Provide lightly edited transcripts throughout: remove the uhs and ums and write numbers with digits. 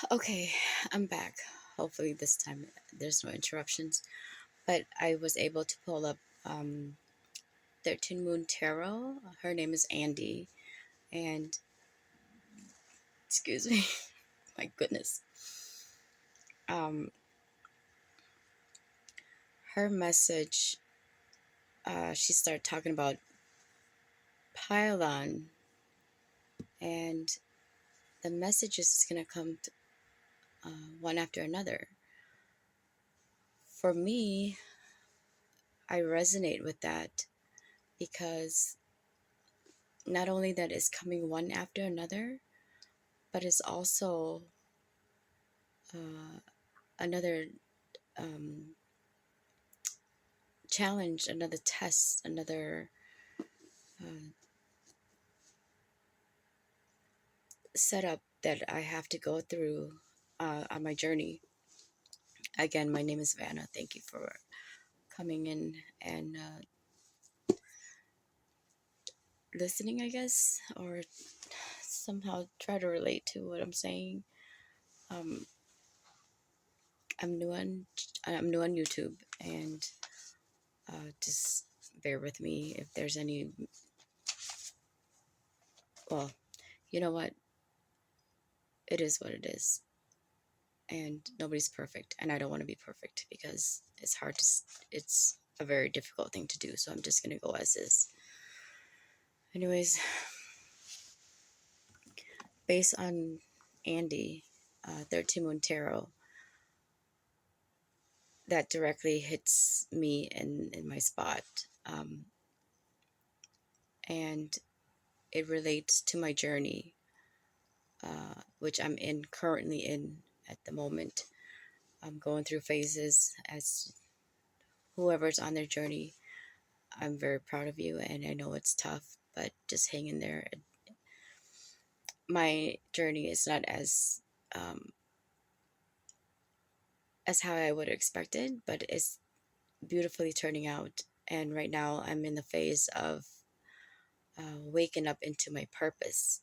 Okay, I'm back. Hopefully this time there's no interruptions. But I was able to pull up 13 Moon Tarot. Her name is Andy. And excuse me, my goodness. Um, Her message, she started talking about pylon. And the messages is going to come one after another. For me, I resonate with that because not only that is coming one after another, but it's also another um, challenge, another test, another uh, setup that I have to go through on my journey. Again, my name is Vanna. Thank you for coming in and listening, I guess, or somehow try to relate to what I'm saying. Um, I'm new on YouTube, and just bear with me if there's any. Well, you know what? It is what it is, and nobody's perfect, and I don't want to be perfect because it's hard to. It's a very difficult thing to do. So I'm just gonna go as is. Anyways, based on Andy, 13 Montero, that directly hits me in my spot. Um, and it relates to my journey, which I'm currently in at the moment. I'm going through phases as whoever's on their journey. I'm very proud of you, and I know it's tough, but just hang in there. My journey is not as how I would have expected, but it's beautifully turning out. And right now, I'm in the phase of waking up into my purpose,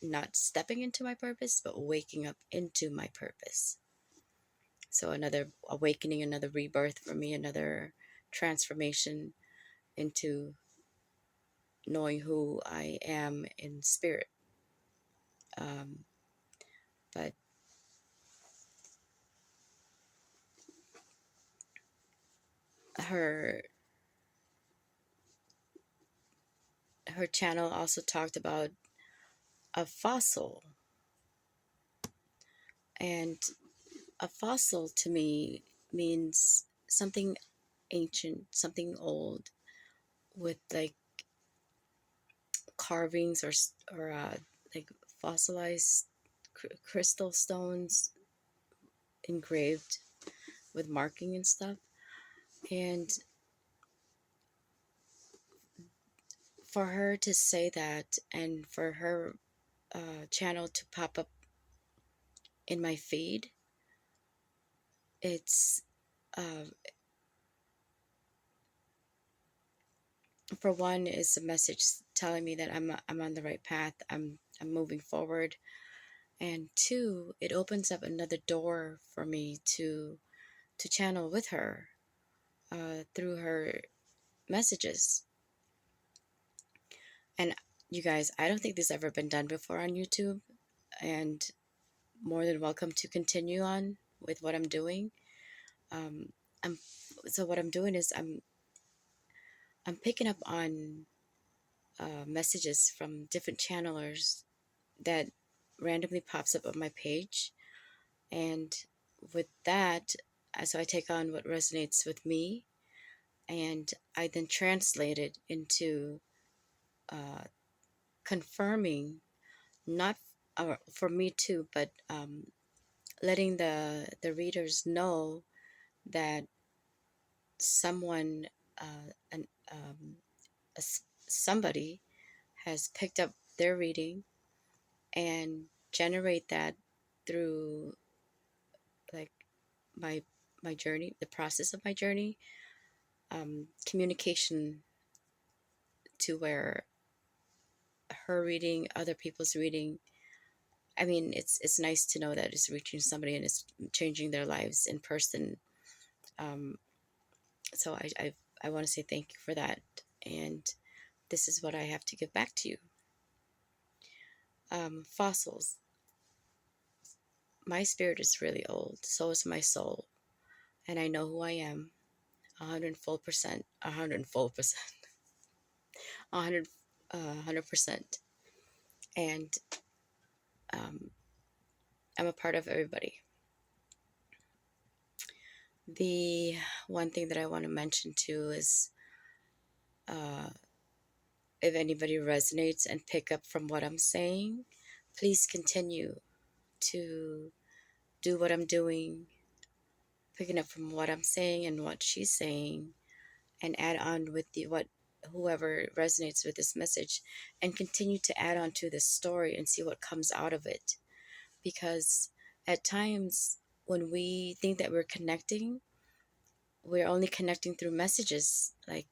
not stepping into my purpose, but waking up into my purpose. So another awakening, another rebirth for me, another transformation into knowing who I am in spirit. Um, but her her channel also talked about a fossil, and a fossil to me means something ancient, something old, with like carvings or like fossilized crystal stones engraved with marking and stuff. And for her to say that, and for her channel to pop up in my feed, it's uh, for one is a message telling me that I'm on the right path. I'm moving forward, and two, it opens up another door for me to channel with her through her messages. And you guys, I don't think this has ever been done before on YouTube, and more than welcome to continue on with what I'm doing. Um, I'm so what I'm doing is I'm picking up on messages from different channelers that randomly pops up on my page, and with that, so I take on what resonates with me, and I then translate it into uh, confirming, not for me too, but letting the readers know that someone, an, a somebody has picked up their reading and generate that through like my my journey, the process of my journey, communication, to where her reading, other people's reading, I mean, it's nice to know that it's reaching somebody and it's changing their lives in person. Um, so I want to say thank you for that. And this is what I have to give back to you. Fossils. My spirit is really old. So is my soul, and I know who I am. 100%, 100%, 100, 100%. And um, I'm a part of everybody. The one thing that I want to mention too is uh, if anybody resonates and pick up from what I'm saying, please continue to do what I'm doing, picking up from what I'm saying and what she's saying, and add on with the what whoever resonates with this message, and continue to add on to this story and see what comes out of it. Because at times when we think that we're connecting, we're only connecting through messages like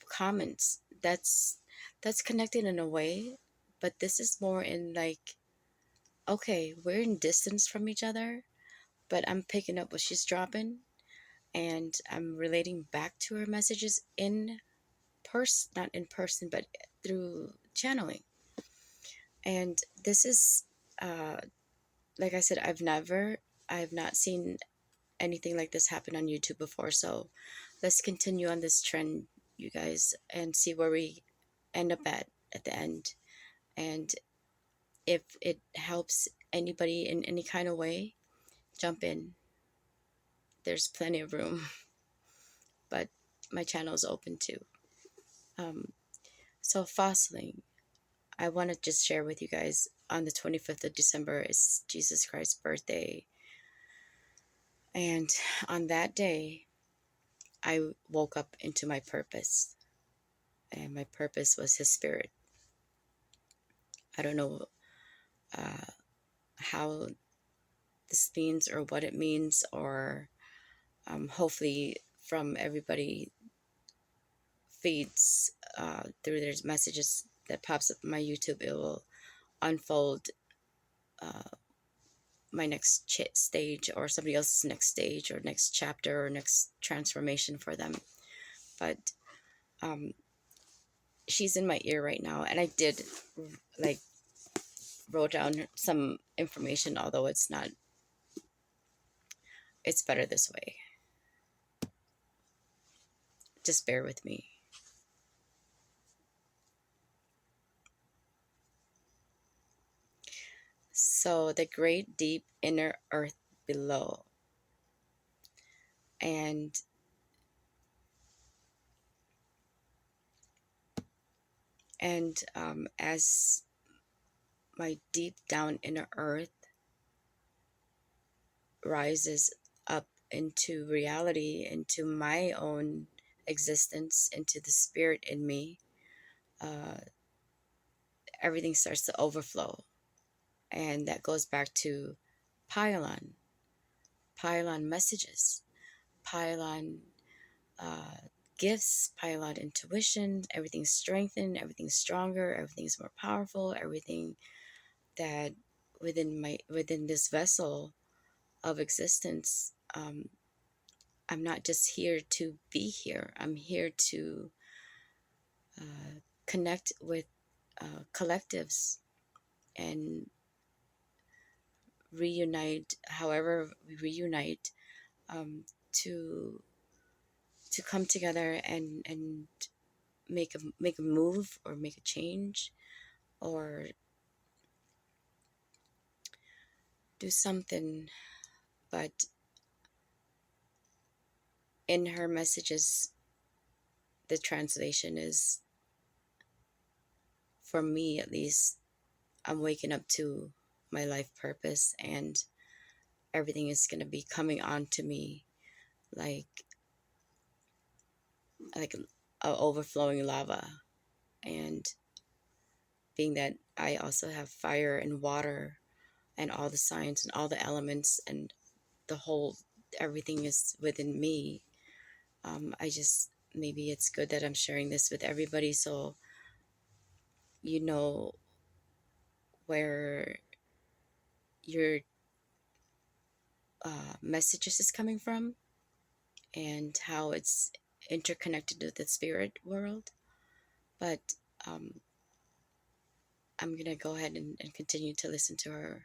comments. That's connecting in a way, but this is more in like, okay, we're in distance from each other, but I'm picking up what she's dropping and I'm relating back to her messages in person, not in person, but through channeling. And this is uh like I said, I've not seen anything like this happen on YouTube before. So let's continue on this trend, you guys, and see where we end up at the end. And if it helps anybody in any kind of way, jump in. There's plenty of room, but my channel is open too. Um, so fossiling, I want to just share with you guys on the 25th of December is Jesus Christ's birthday. And on that day, I woke up into my purpose. And my purpose was his spirit. I don't know uh, how this means or what it means, or hopefully from everybody feeds through their messages that pops up on my YouTube, it will unfold uh, my next stage or somebody else's next stage or next chapter or next transformation for them. But um, she's in my ear right now, and I did like wrote down some information, although it's not. It's better this way. Just bear with me. So the great deep inner earth below, and as my deep down inner earth rises up into reality, into my own existence, into the spirit in me, uh, everything starts to overflow. And that goes back to pylon, pylon messages, pylon uh, gifts, pylon intuition. Everything's strengthened, everything's stronger, everything's more powerful, everything that within this vessel of existence. I'm not just here to be here. I'm here to connect with collectives and reunite, however we reunite, to come together and make a move or make a change or do something. But in her messages, the translation is, for me at least, I'm waking up to my life purpose, and everything is going to be coming on to me like like a overflowing lava. And being that I also have fire and water and all the signs and all the elements and the whole everything is within me. I just, maybe it's good that I'm sharing this with everybody, so you know where your messages is coming from, and how it's interconnected with the spirit world. But um, I'm gonna go ahead and continue to listen to her.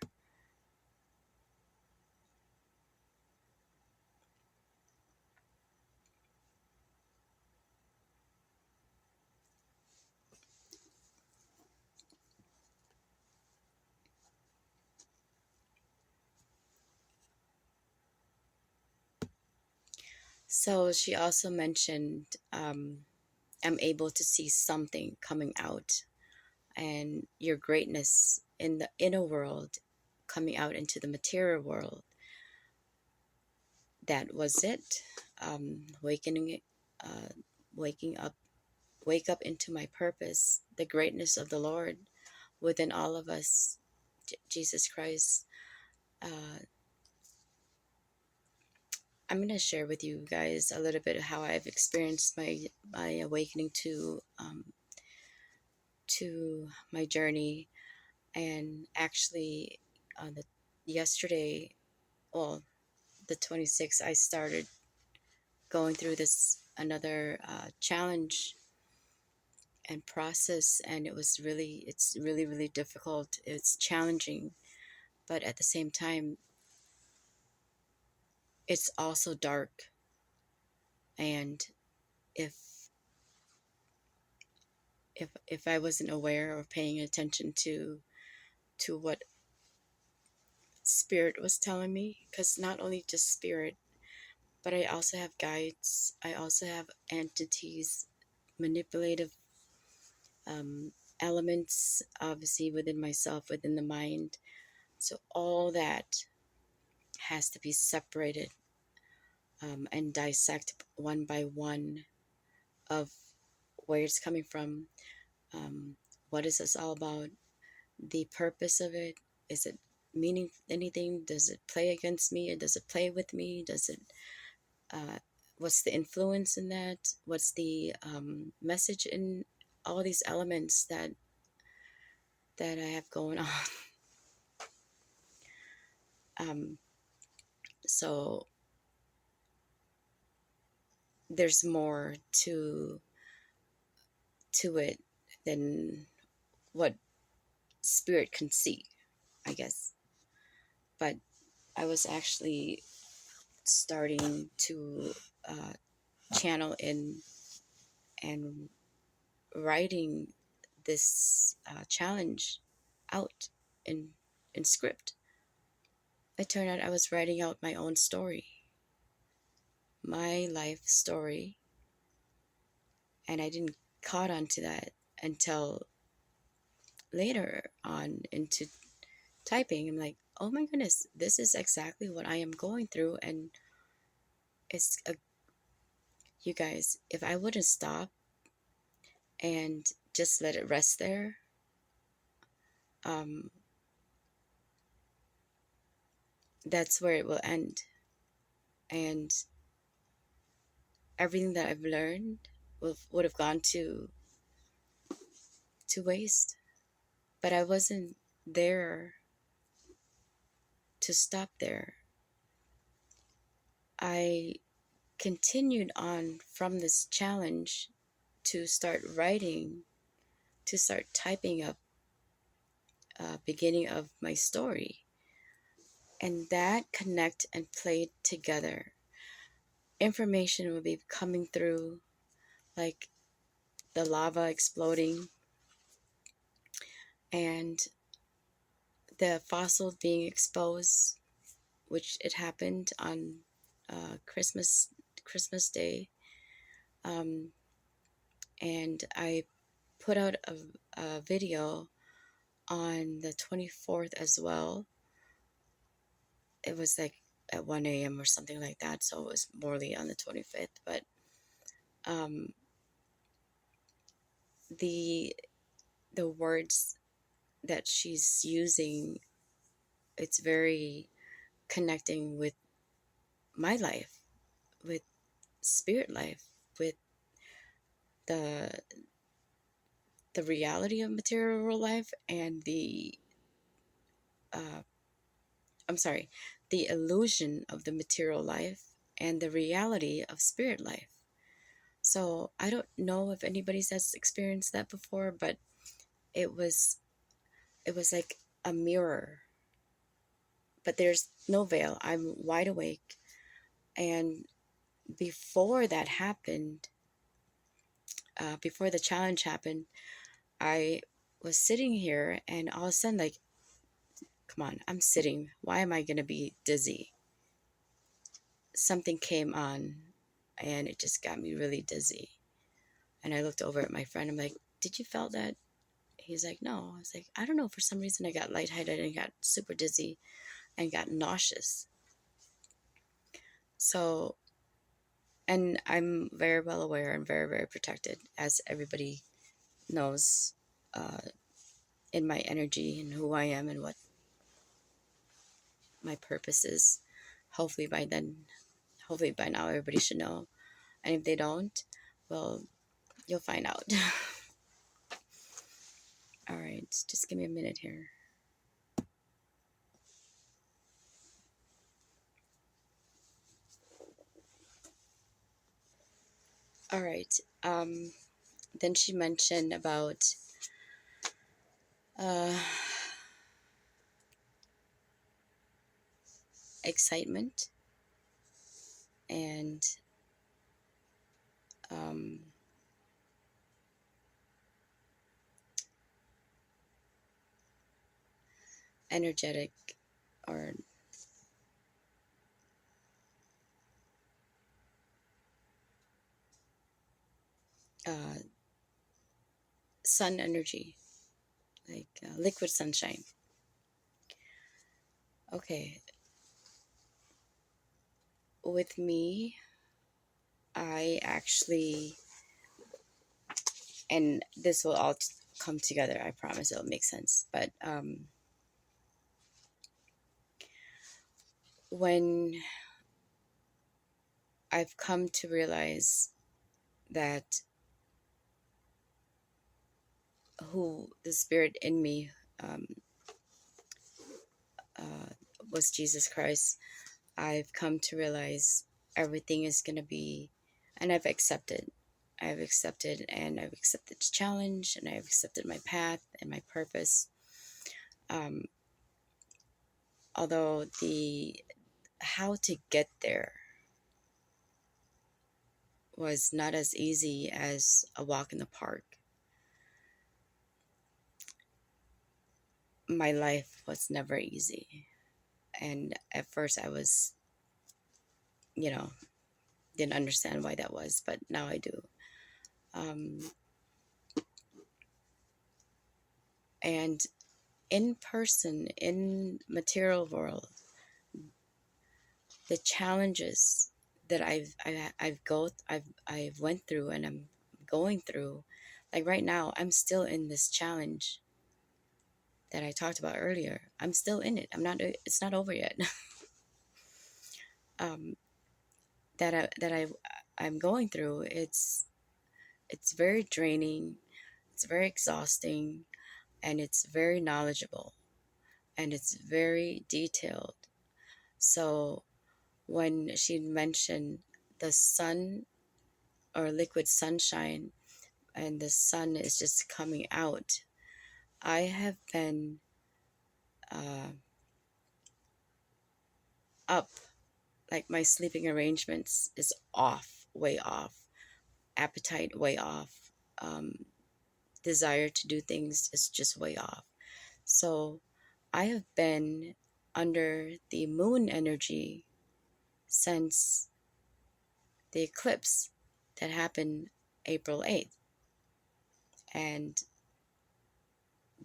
So she also mentioned, I'm able to see something coming out, and your greatness in the inner world coming out into the material world. That was it. Wakening, uh, waking up, wake up into my purpose, the greatness of the Lord within all of us, Jesus Christ. Uh, I'm going to share with you guys a little bit of how I've experienced my awakening to my journey. And actually, on the yesterday, well, the 26th, I started going through this another challenge and process, and it's really, really difficult. It's challenging, but at the same time, it's also dark. And if if I wasn't aware or paying attention to what spirit was telling me, because not only just spirit, but I also have guides, I also have entities, manipulative um, elements, obviously within myself, within the mind. So all that has to be separated, and dissect one by one of where it's coming from. What is this all about? The purpose of it. Is it meaning anything? Does it play against me, or does it play with me? Does it uh, what's the influence in that? What's the message in all these elements that I have going on? um, so there's more to it than what spirit can see, I guess. But I was actually starting to uh, channel in and writing this challenge out in script. It turned out I was writing out my own story, my life story, and I didn't caught on to that until later on into typing. I'm like, oh my goodness, this is exactly what I am going through. And it's a, you guys, if I wouldn't stop and just let it rest there, um, that's where it will end. And everything that I've learned would have gone to waste. But I wasn't there to stop there. I continued on from this challenge to start writing, to start typing up beginning of my story, and that connect and played together. Information will be coming through like the lava exploding and the fossils being exposed, which it happened on Christmas Day. Um, and I put out a video on the 24th as well. It was like at 1 a.m. or something like that, so it was morely on the 25th. But um, the the words that she's using, it's very connecting with my life, with spirit life, with the reality of material life, and the uh, I'm sorry, the illusion of the material life and the reality of spirit life. So I don't know if anybody's has experienced that before, but it was it was like a mirror, but there's no veil. I'm wide awake. And before that happened, before the challenge happened, I was sitting here and all of a sudden, like, come on, I'm sitting. Why am I going to be dizzy? Something came on and it just got me really dizzy. And I looked over at my friend. I'm like, did you felt that? He's like, no. I was like, I don't know. For some reason, I got lightheaded and got super dizzy and got nauseous. So, and I'm very well aware and very, very protected, as everybody knows, uh, in my energy and who I am and what my purpose is. Hopefully by then, hopefully by now, everybody should know. And if they don't, well, you'll find out. All right, just give me a minute here. All right. Then she mentioned about uh, excitement and um, energetic or uh, sun energy, like liquid sunshine. Okay, with me, I actually, and this will all come together. I promise it'll make sense. But when I've come to realize that who the spirit in me um, uh, was Jesus Christ, I've come to realize everything is going to be, and I've accepted. I've accepted and I've accepted the challenge and I've accepted my path and my purpose. Um, although the how to get there was not as easy as a walk in the park. My life was never easy. And at first I was, you know, didn't understand why that was, but now I do. Um, and in person, in material world, the challenges that I've went through and I'm going through, like right now, I'm still in this challenge that I talked about earlier. I'm still in it. I'm not. It's not over yet. um, I'm going through. It's very draining. It's very exhausting, and it's very knowledgeable, and it's very detailed. So when she mentioned the sun or liquid sunshine and the sun is just coming out, I have been uh, up, like my sleeping arrangements is off, way off, appetite way off, um, desire to do things is just way off. So I have been under the moon energy since the eclipse that happened April 8th. And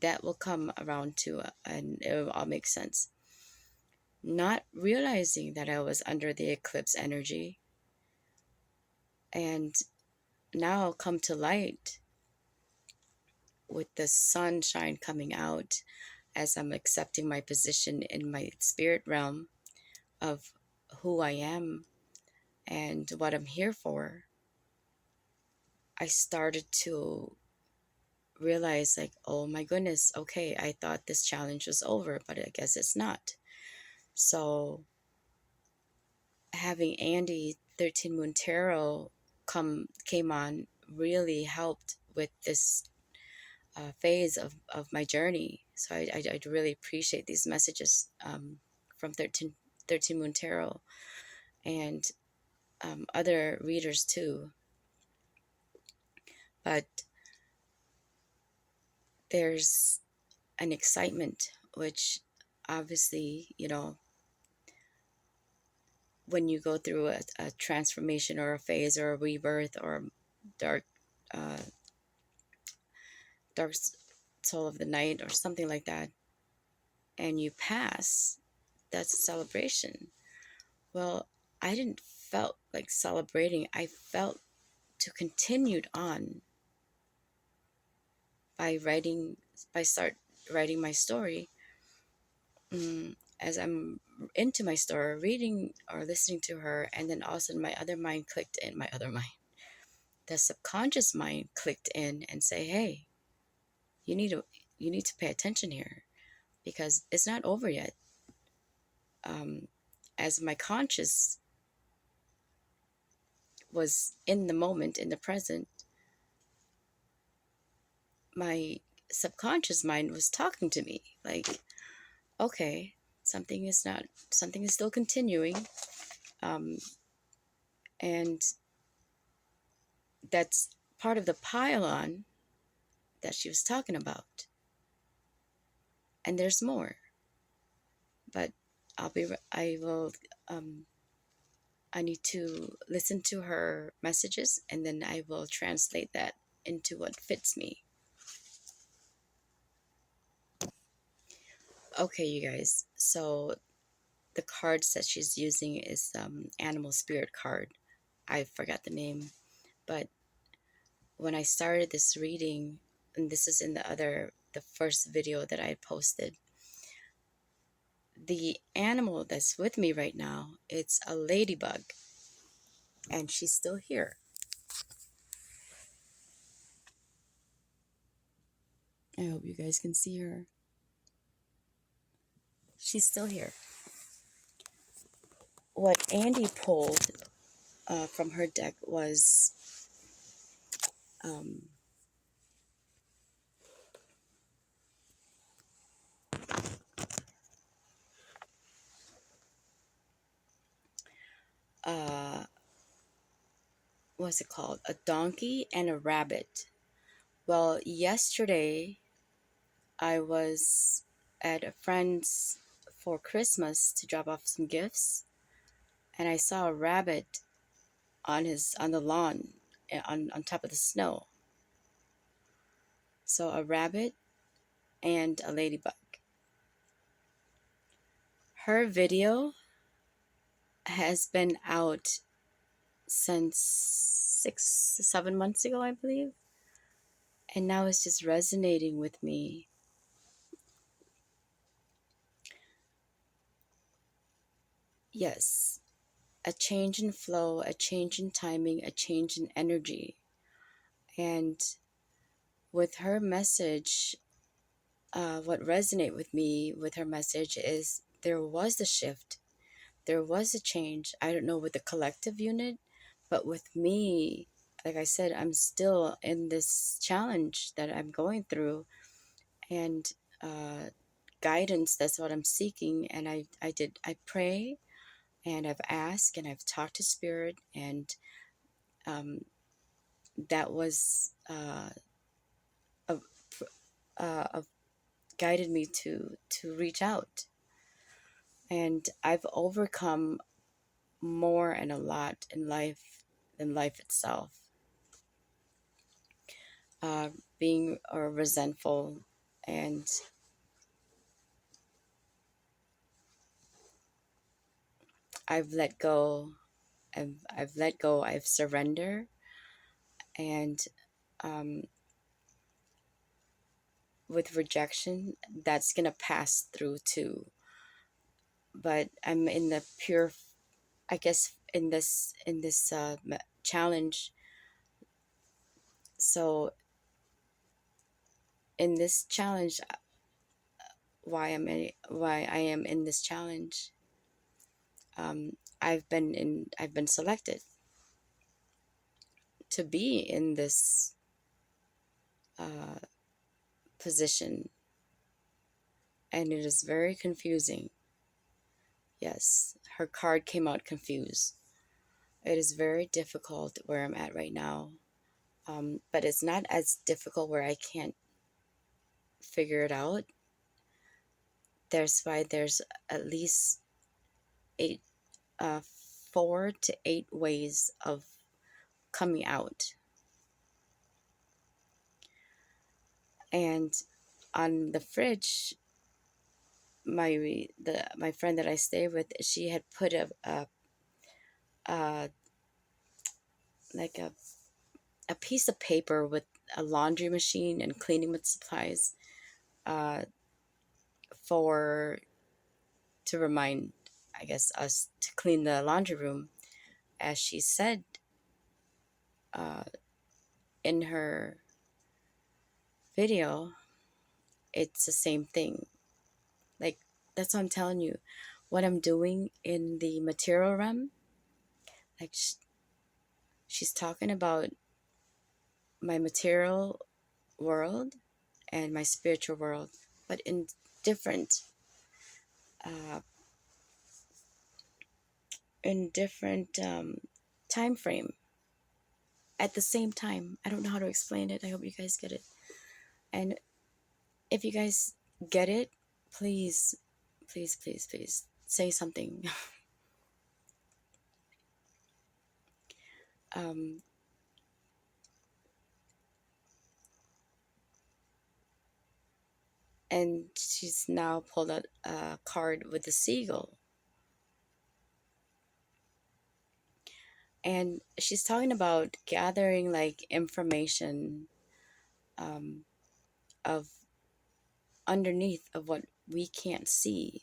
that will come around to, and it will all make sense. Not realizing that I was under the eclipse energy, and now come to light with the sunshine coming out as I'm accepting my position in my spirit realm of who I am and what I'm here for. I started to realize, like, oh my goodness, okay, I thought this challenge was over, but I guess it's not. So having Andy 13 Moon Tarot came on really helped with this phase of my journey. So I really appreciate these messages from 13 Moon Tarot and other readers too. But there's an excitement, which obviously, when you go through a transformation or a phase or a rebirth or dark, uh, dark soul of the night or something like that, and you pass, that's a celebration. Well, I didn't felt like celebrating. I felt to continued on by writing, by start writing my story. As I'm into my story, reading or listening to her, and then all of a sudden my other mind clicked in. My other mind, the subconscious mind clicked in and say, "Hey, you need to you need to pay attention here because it's not over yet." Um, as my conscious was in the moment, in the present, my subconscious mind was talking to me like, okay, something is still continuing, um, and that's part of the pylon that she was talking about, and there's more, but I will, um, I need to listen to her messages and then I will translate that into what fits me. Okay, you guys, so the cards that she's using is animal spirit card. I forgot the name, but when I started this reading, and this is in the first video that I posted, the animal that's with me right now, it's a ladybug, and she's still here. I hope you guys can see her. She's still here. What Andy pulled from her deck was um, uh, what's it called? A donkey and a rabbit. Well, yesterday I was at a friend's for Christmas to drop off some gifts, and I saw a rabbit on the lawn on top of the snow. So a rabbit and a ladybug. Her video has been out since 6 7 months ago, I believe, and now it's just resonating with me. Yes, a change in flow, a change in timing, a change in energy. And with her message, what resonated with me with her message is there was a shift, there was a change. I don't know with the collective unit, but with me, like I said, I'm still in this challenge that I'm going through, and uh, guidance. That's what I'm seeking, and I pray, and I've asked, and I've talked to spirit, and um, that was of, of guided me to reach out, and I've overcome more and a lot in life than life itself. Being resentful, and I've let go. I've let go. I've surrendered, and um, with rejection, that's gonna pass through too. But I'm in the pure, I guess, in this challenge. So in this challenge, why I am in this challenge. I've been selected to be in this uh, position, and it is very confusing. Yes, her card came out confused. It is very difficult where I'm at right now, but it's not as difficult where I can't figure it out. There's at least eight, 4 to 8 ways of coming out. And on the fridge, my friend that I stay with, she had put a like a piece of paper with a laundry machine and cleaning with supplies, uh, for to remind, I guess, us to clean the laundry room. As she said, uh, in her video, it's the same thing. Like, that's what I'm telling you. What I'm doing in the material realm, like she's talking about my material world and my spiritual world, but in different uh, time frame at the same time. I don't know how to explain it. I hope you guys get it. And if you guys get it, please, please, please, please say something. um, and she's now pulled out a card with a seagull, and she's talking about gathering like information, um, of underneath of what we can't see.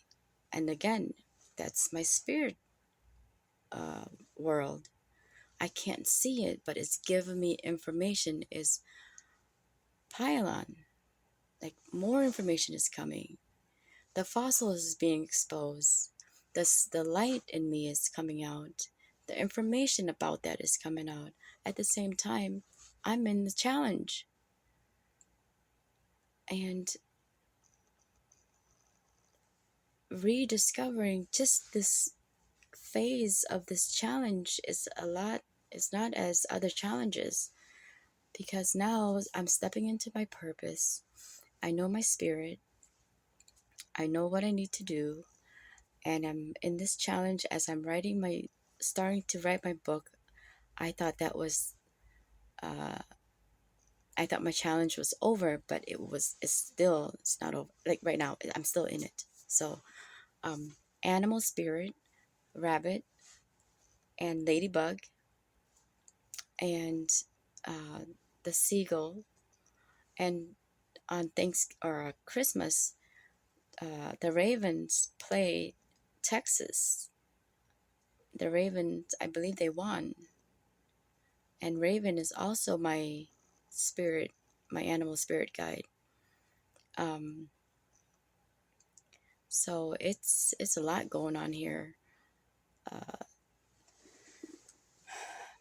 And again, that's my spirit uh, world. I can't see it, but it's giving me information. Is pylon, like more information is coming. The fossils is being exposed. The light in me is coming out. The information about that is coming out. At the same time, I'm in the challenge. And rediscovering just this phase of this challenge is a lot. It's not as other challenges, because now I'm stepping into my purpose. I know my spirit. I know what I need to do. And I'm in this challenge as I'm starting to write my book. I thought that was, uh, I thought my challenge was over, but it's not over. Like right now, I'm still in it. So, um, animal spirit, rabbit, and ladybug, and uh, the seagull, and on Christmas, the Ravens play Texas. The Ravens, I believe they won. And Raven is also my spirit, my animal spirit guide. Um, so it's a lot going on here. Uh,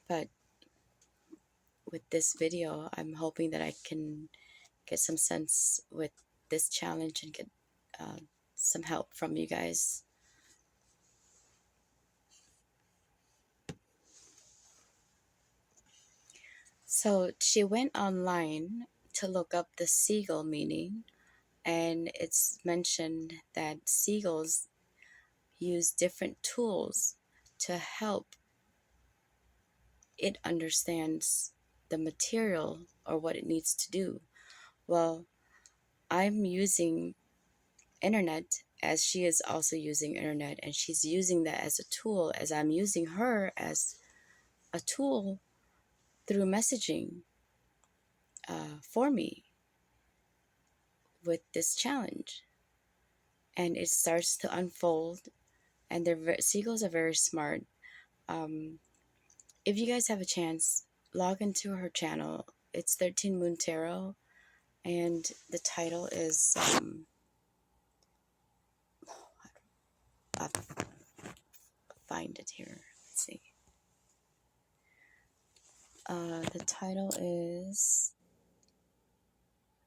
but with this video, I'm hoping that I can get some sense with this challenge and get uh, some help from you guys. So she went online to look up the seagull meaning, and it's mentioned that seagulls use different tools to help it understands the material or what it needs to do. Well, I'm using internet as she is also using internet, and she's using that as a tool as I'm using her as a tool through messaging for me with this challenge. And it starts to unfold, and seagulls are very smart. um, if you guys have a chance, log into her channel. It's 13 Moon Tarot, and the title is uh, find it here. Let's see. The title is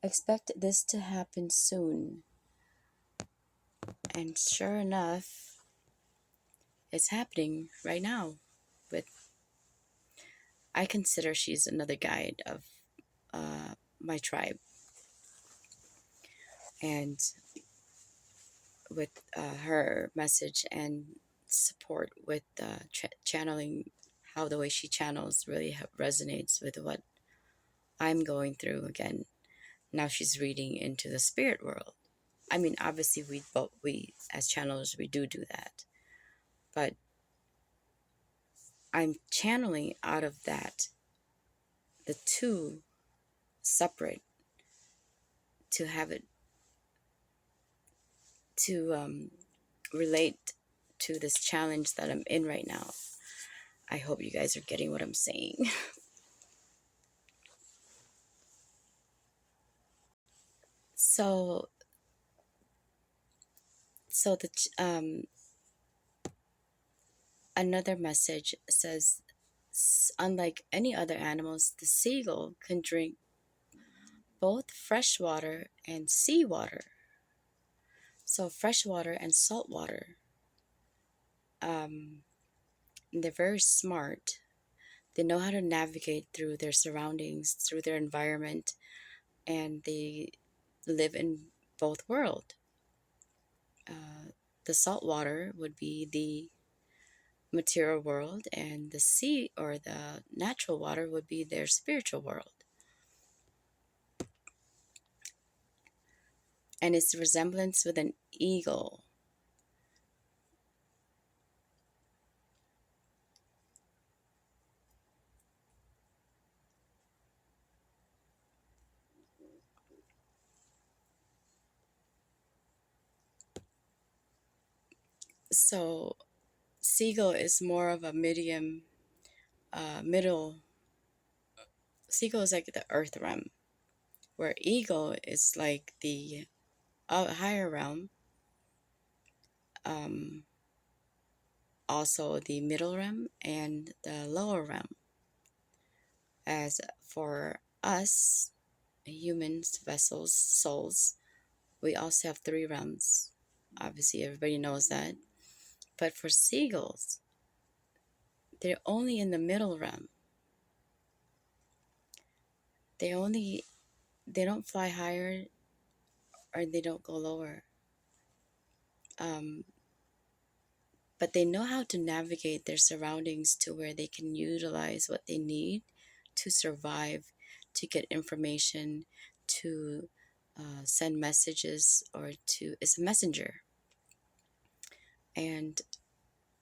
Expect This to Happen Soon. And sure enough, it's happening right now. With I consider she's another guide of my tribe, and with her message and support with channeling, how the way she channels really resonates with what I'm going through again. Now she's reading into the spirit world. I mean, obviously, we as channelers we do that, but I'm channeling out of that the two separate to have it to relate to this challenge that I'm in right now. I hope you guys are getting what I'm saying. so, so another message says, unlike any other animals, the seagull can drink both fresh water and seawater. So fresh water and salt water. Um, they're very smart. They know how to navigate through their surroundings, through their environment, and they live in both worlds. The salt water would be the material world, and the sea or the natural water would be their spiritual world. And its resemblance with an eagle. So seagull is more of a middle. Seagull is like the earth realm, where eagle is like the higher realm, um, also the middle realm and the lower realm. As for us, humans, vessels, souls, we also have three realms. Obviously, everybody knows that. But for seagulls, they're only in the middle realm. They don't fly higher or they don't go lower. Um, but they know how to navigate their surroundings to where they can utilize what they need to survive, to get information, to send messages, or to it's a messenger. And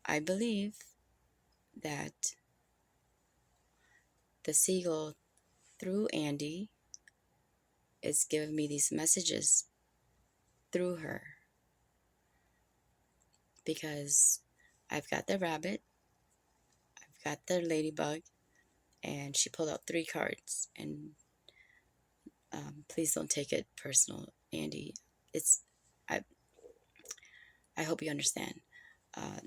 I believe that the seagull through Andy is giving me these messages through her, because I've got the rabbit, I've got the ladybug, and she pulled out three cards. And please don't take it personal, Andy. It's I I hope you understand. Uh,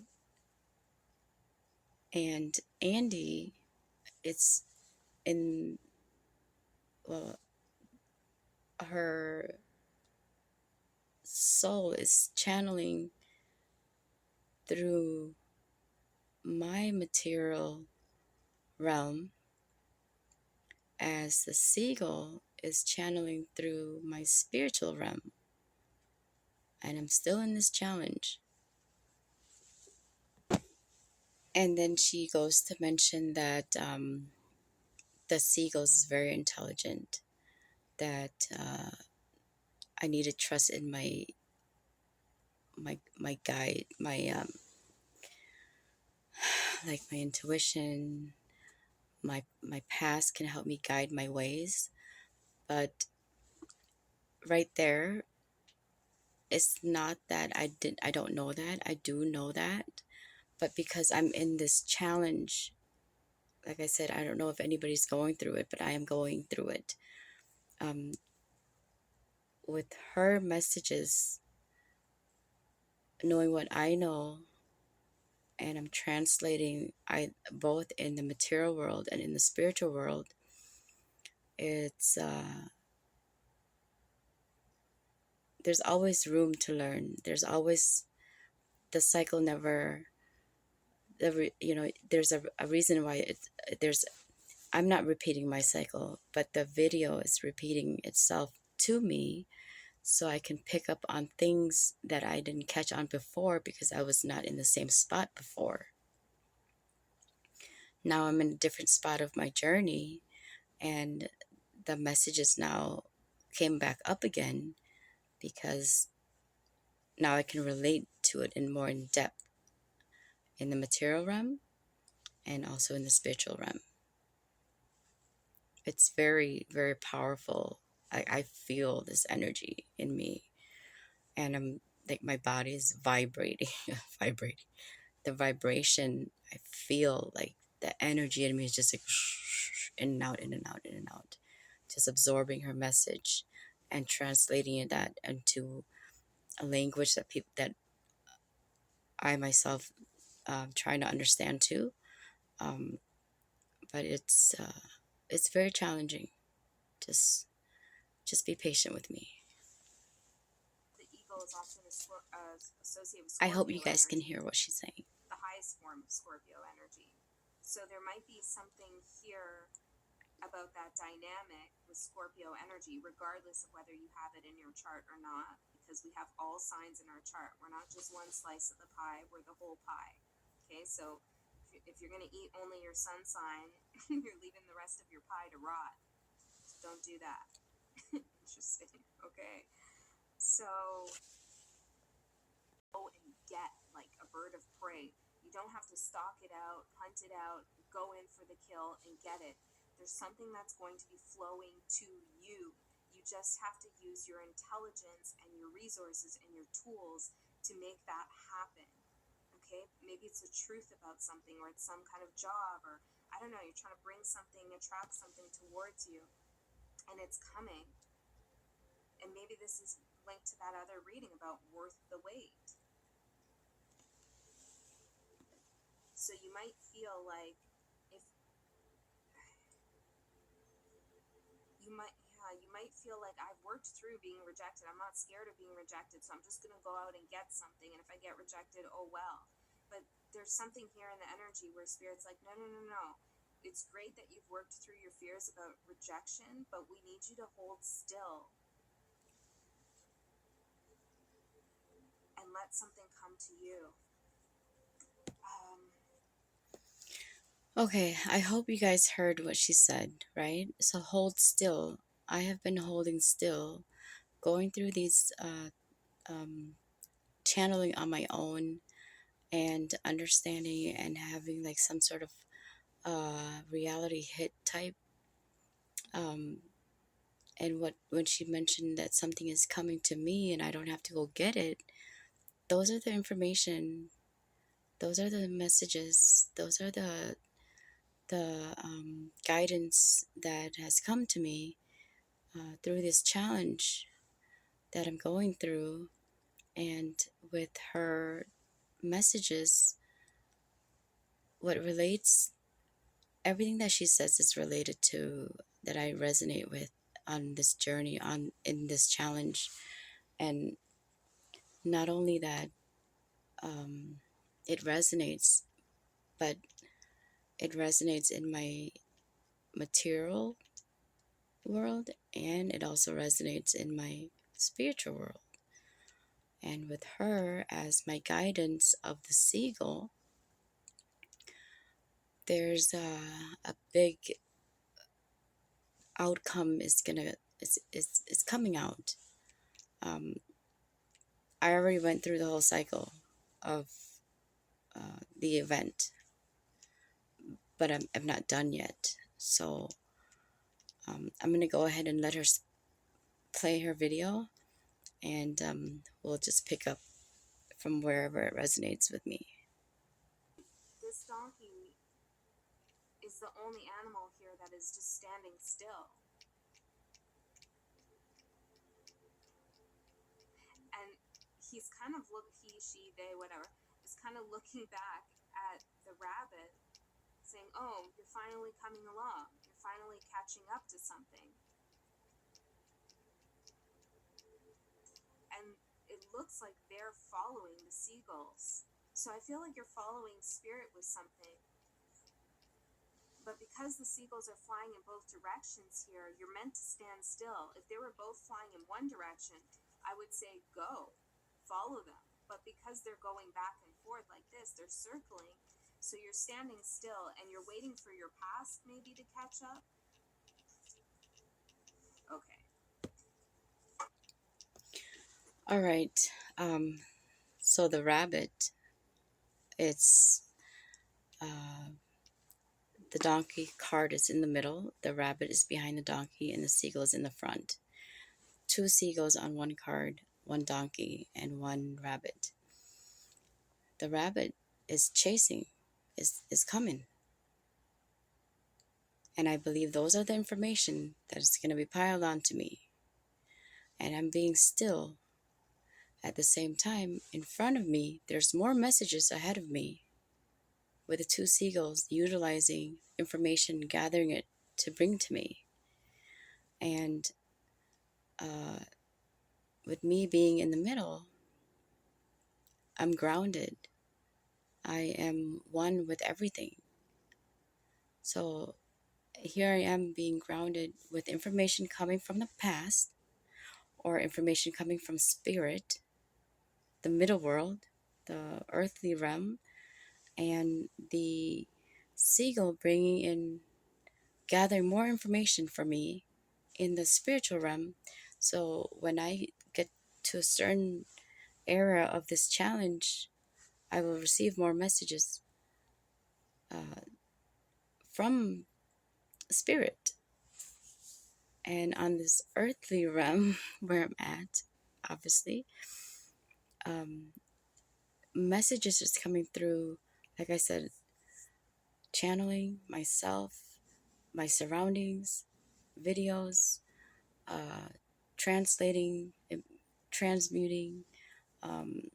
and Andy, it's in well, her soul is channeling through my material realm, as the seagull is channeling through my spiritual realm. And I'm still in this challenge. And then she goes to mention that the seagull is very intelligent, that I need to trust in my guide, my like my intuition, my past can help me guide my ways. But right there, it's not that I don't know that. I do know that. But because I'm in this challenge, like I said, I don't know if anybody's going through it, but I am going through it. Um, with her messages, knowing what I know, and I'm translating I both in the material world and in the spiritual world. It's there's always room to learn. There's always the cycle never there's a reason why there's I'm not repeating my cycle, but the video is repeating itself to me, so I can pick up on things that I didn't catch on before because I was not in the same spot before. Now I'm in a different spot of my journey, and the messages now came back up again because now I can relate to it in more in depth in the material realm and also in the spiritual realm. It's very, very powerful. I feel this energy in me, and I'm like my body is vibrating, vibrating. The vibration, I feel like the energy in me is just like in and out, in and out, in and out, just absorbing her message and translating that into a language that people that I myself trying to understand too. Um, but it's very challenging. Just just be patient with me. The eagle is often associated with I hope Scorpio you guys can energy, hear what she's saying. the highest form of Scorpio energy. So there might be something here about that dynamic with Scorpio energy, regardless of whether you have it in your chart or not, because we have all signs in our chart. We're not just one slice of the pie, we're the whole pie. Okay, so if you're going to eat only your sun sign, you're leaving the rest of your pie to rot. So don't do that. Interesting. Okay. So go and get like a bird of prey. You don't have to stalk it out, hunt it out, go in for the kill and get it. There's something that's going to be flowing to you. You just have to use your intelligence and your resources and your tools to make that happen. Okay? Maybe it's a truth about something, or it's some kind of job, or I don't know, you're trying to bring something, attract something towards you, and it's coming. And maybe this is linked to that other reading about worth the wait. So you might feel like if you might feel like I've worked through being rejected. I'm not scared of being rejected, so I'm just going to go out and get something, and if I get rejected, oh well. But there's something here in the energy where spirit's like, no, no, no, no. It's great that you've worked through your fears about rejection, but we need you to hold still and let something come to you. Okay, I hope you guys heard what she said, right? So hold still. I have been holding still, going through these channeling on my own and understanding and having like some sort of reality hit type. Um, and what when she mentioned that something is coming to me and I don't have to go get it, those are the information, those are the messages, those are the guidance that has come to me through this challenge that I'm going through, and with her messages, what relates, everything that she says is related to that I resonate with on this journey, on in this challenge. And not only that, um, it resonates, but it resonates in my material world, and it also resonates in my spiritual world. And with her as my guidance of the seagull, there's a big outcome is coming out. Um, I already went through the whole cycle of the event, but I'm not done yet. So I'm gonna go ahead and let her play her video, and we'll just pick up from wherever it resonates with me. This donkey is the only animal here that is just standing still. And he's kind of he, she, they, whatever, is kind of looking back oh, you're finally coming along. You're finally catching up to something. And it looks like they're following the seagulls. So I feel like you're following spirit with something. But because the seagulls are flying in both directions here, you're meant to stand still. If they were both flying in one direction, I would say go, follow them. But because they're going back and forth like this, they're circling. So you're standing still and you're waiting for your past maybe to catch up. Okay. All right. Um, so the rabbit, it's uh, the donkey cart is in the middle, the rabbit is behind the donkey, and the seagull is in the front. Two seagulls on one card, one donkey, and one rabbit. The rabbit is chasing, is coming. And I believe those are the information that is going to be piled onto me. And I'm being still. At the same time, in front of me, there's more messages ahead of me with the two seagulls utilizing information, gathering it to bring to me. And uh, with me being in the middle, I'm grounded. I am one with everything. So here I am being grounded with information coming from the past or information coming from spirit, the middle world, the earthly realm, and the seagull bringing in, gathering more information for me in the spiritual realm. So when I get to a certain era of this challenge, I will receive more messages uh, from spirit. And on this earthly realm where I'm at, obviously, um, messages is coming through, like I said, channeling myself, my surroundings, videos, uh, translating, transmuting, um,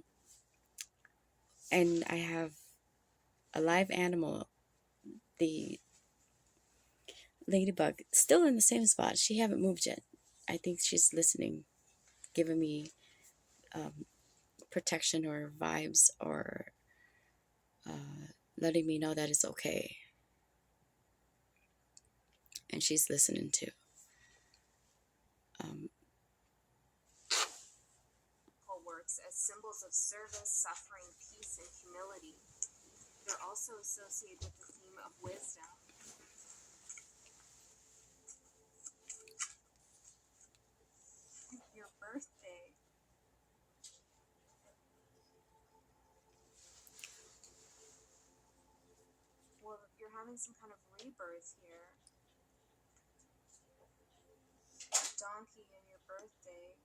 and I have a live animal, the ladybug, still in the same spot. She haven't moved yet. I think she's listening, giving me um, protection or vibes, or letting me know that it's okay, and she's listening too. Um, Works as symbols of service, suffering, peace, and humility. They're also associated with the theme of wisdom. Your birthday. Well, you're having some kind of rebirth here. Donkey and your birthday.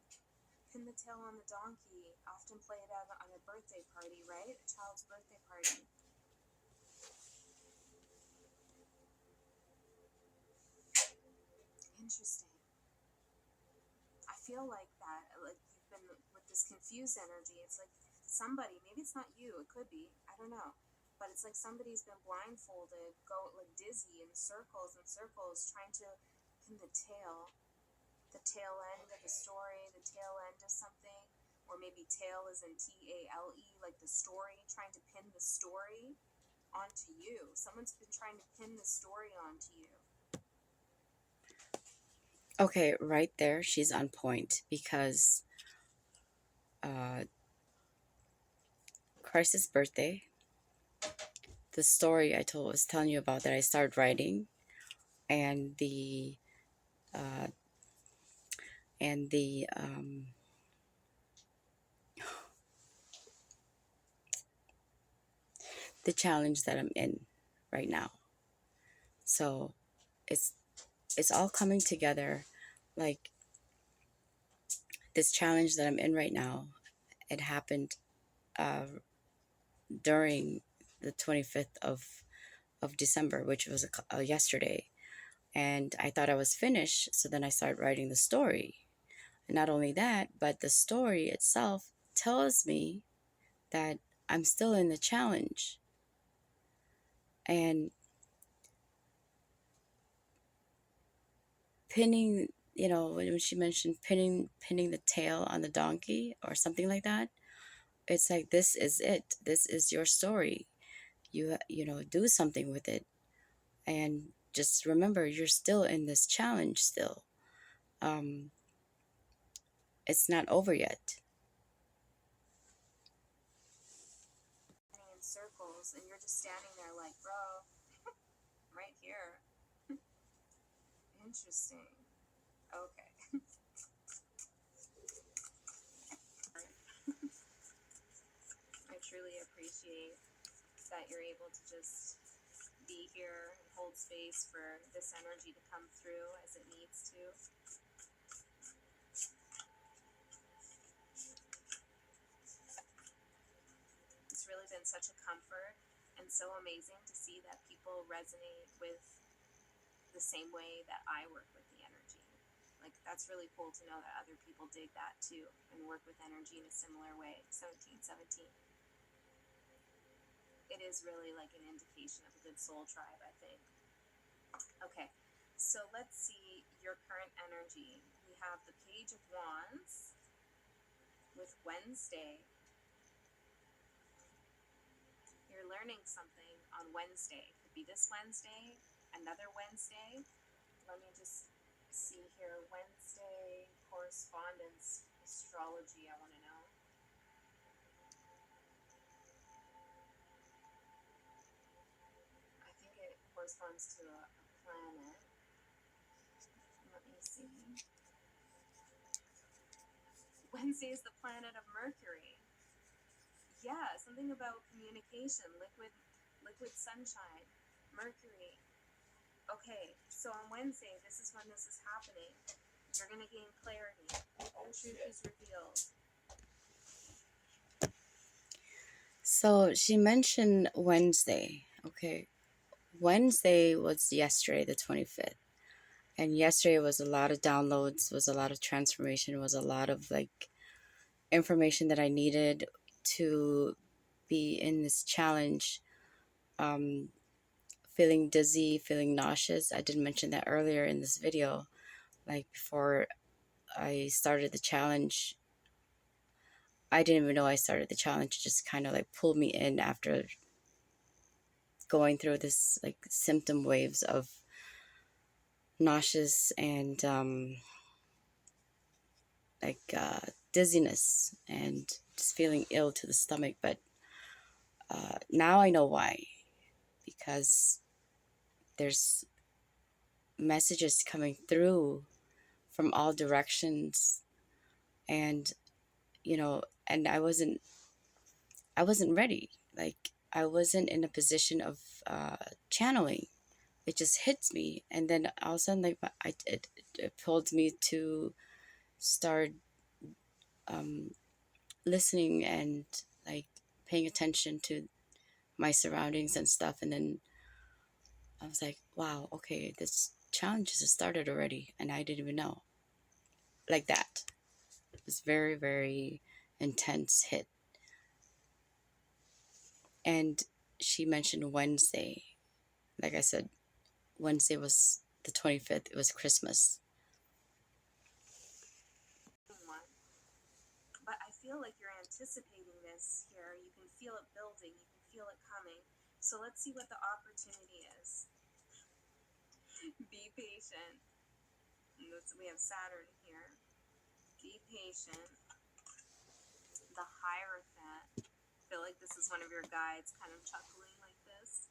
Pin the tail on the donkey. Often played out on a birthday party, right? A child's birthday party. Interesting. I feel like that, like you've been with this confused energy. It's like somebody, maybe it's not you, it could be, I don't know. But it's like somebody's been blindfolded, go like dizzy in circles and circles, trying to pin the tail end of a story, the tail end of something. Or maybe tail is in TALE, like the story, trying to pin the story onto you. Someone's been trying to pin the story onto you. okay, right there, she's on point because uh, Christ's birthday, the story I was telling you about that I started writing, and uh, the the challenge that I'm in right now. So it's it's all coming together, like this challenge that I'm in right now. It happened uh, during the 25th of December, which was yesterday, and I thought I was finished. So then I started writing the story. And not only that, but the story itself tells me that I'm still in the challenge. And pinning, you know, when she mentioned pinning the tail on the donkey or something like that, it's like, this is it. This is your story. You know, do something with it, and just remember, you're still in this challenge still. Um, it's not over yet. In circles, and you're just standing there like, bro, I'm right here. Interesting. Okay. I truly appreciate that you're able to just be here and hold space for this energy to come through as it needs to. It's really been such a comfort and so amazing to see that people resonate with the same way that I work with the energy. Like, that's really cool to know that other people dig that too and work with energy in a similar way. 1717. It is really like an indication of a good soul tribe, I think. Okay, so let's see your current energy. We have the Page of Wands with Wednesday. You're learning something on Wednesday. Could be this Wednesday, another Wednesday. Let me just see here. Wednesday correspondence astrology, I want to know. I think it corresponds to a planet. Let me see. Wednesday is the planet of Mercury. Yeah, something about communication, liquid sunshine, Mercury. Okay, so on Wednesday, this is when this is happening. You're going to gain clarity. The truth is revealed. So she mentioned Wednesday. Okay. Wednesday was yesterday, the 25th. And yesterday was a lot of downloads, was a lot of transformation, was a lot of like information that I needed to be in this challenge. Um, Feeling dizzy, feeling nauseous. I did mention that earlier in this video. Like before I started the challenge, I didn't even know I started the challenge. It just kind of like pulled me in after going through this like symptom waves of nauseous and like dizziness and just feeling ill to the stomach. But now I know why, because there's messages coming through from all directions, and you know, and I wasn't ready. Like I wasn't in a position of channeling. It just hits me, and then all of a sudden, like it pulled me to start um, listening and like paying attention to my surroundings and stuff. And then I was like, wow, okay, this challenge has started already, and I didn't even know. Like that. It was very, very intense hit. And she mentioned Wednesday. Like I said, Wednesday was the 25th. It was Christmas. One. But I feel like you're anticipating this here. You can feel it building, you can feel it coming. So let's see what the opportunity is. Be patient. We have Saturn here. Be patient. The Hierophant. I feel like this is one of your guides kind of chuckling like this.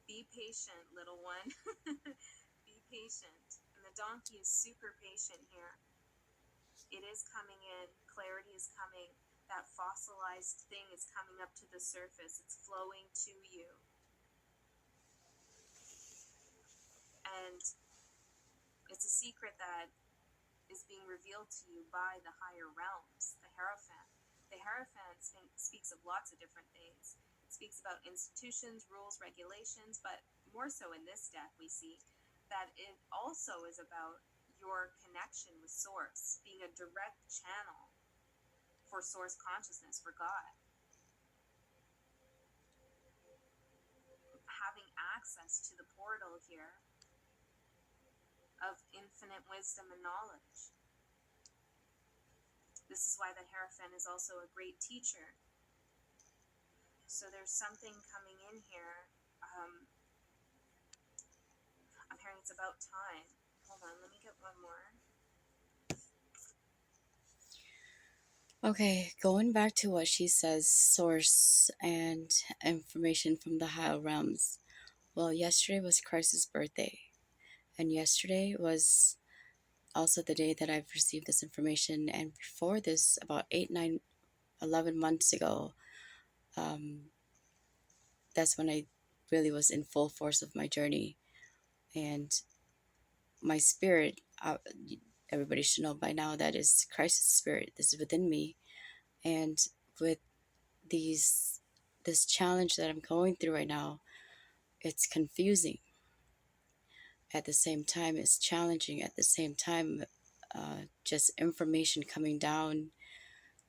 Be patient, little one. Be patient. And the donkey is super patient here. It is coming in. Clarity is coming. That fossilized thing is coming up to the surface. It's flowing to you. And it's a secret that is being revealed to you by the higher realms, the Hierophant. The Hierophant speaks of lots of different things. It speaks about institutions, rules, regulations, but more so in this deck we see that it also is about your connection with Source, being a direct channel for Source consciousness, for God. Having access to the portal here of infinite wisdom and knowledge. This is why the Hierophant is also a great teacher. So there's something coming in here. I'm hearing it's about time. Hold on, let me get one more. Okay, going back to what she says, source and information from the higher realms. Well, yesterday was Christ's birthday, and yesterday was also the day that I've received this information. And before this, about 8, 9, 11 months ago, um, that's when I really was in full force of my journey. And my spirit, everybody should know by now that is Christ's spirit. This is within me. And with these this challenge that I'm going through right now, it's confusing. At the same time, it's challenging. At the same time, just information coming down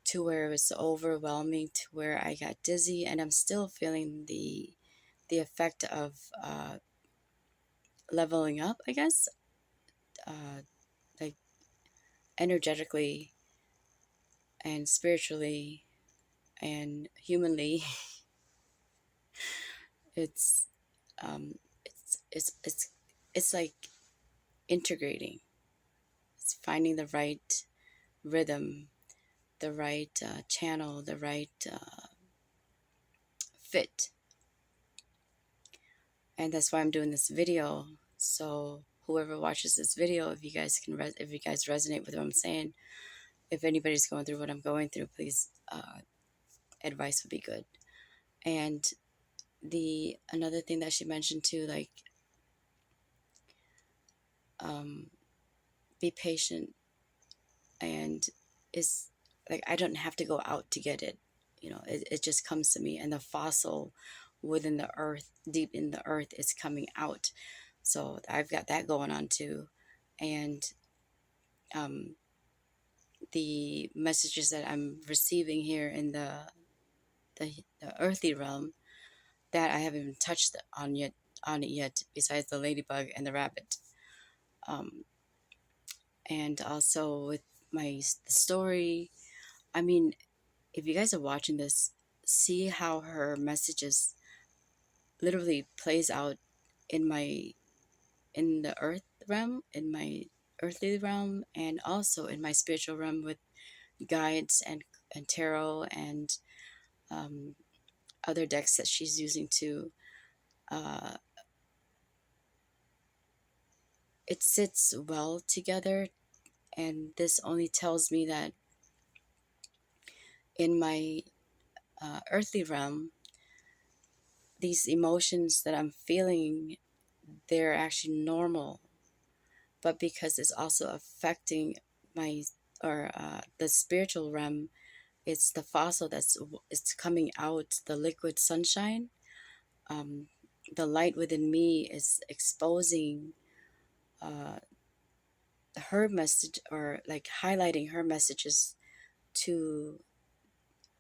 to where it was overwhelming, to where I got dizzy, and I'm still feeling the effect of leveling up, I guess, uh, like energetically and spiritually and humanly. It's um, it's like integrating. It's finding the right rhythm, the right channel, the right fit, and that's why I'm doing this video. So whoever watches this video, if you guys if you guys resonate with what I'm saying, if anybody's going through what I'm going through, please, advice would be good. And the another thing that she mentioned too, like, um, be patient, and is like I don't have to go out to get it. It just comes to me, and the fossil within the earth, deep in the earth, is coming out. So I've got that going on too. And um, the messages that I'm receiving here in the earthly realm, that I haven't even touched on it yet, besides the ladybug and the rabbit. Um, and also with my story, I mean, if you guys are watching this, see how her messages literally plays out in my in the earth realm, in my earthly realm, and also in my spiritual realm with guides and tarot and um, other decks that she's using to. Uh, it sits well together, and this only tells me that in my earthly realm, these emotions that I'm feeling, they're actually normal, but because it's also affecting my or the spiritual realm, it's the fossil that's it's coming out, the liquid sunshine. um, the light within me is exposing uh, her message, or like highlighting her messages to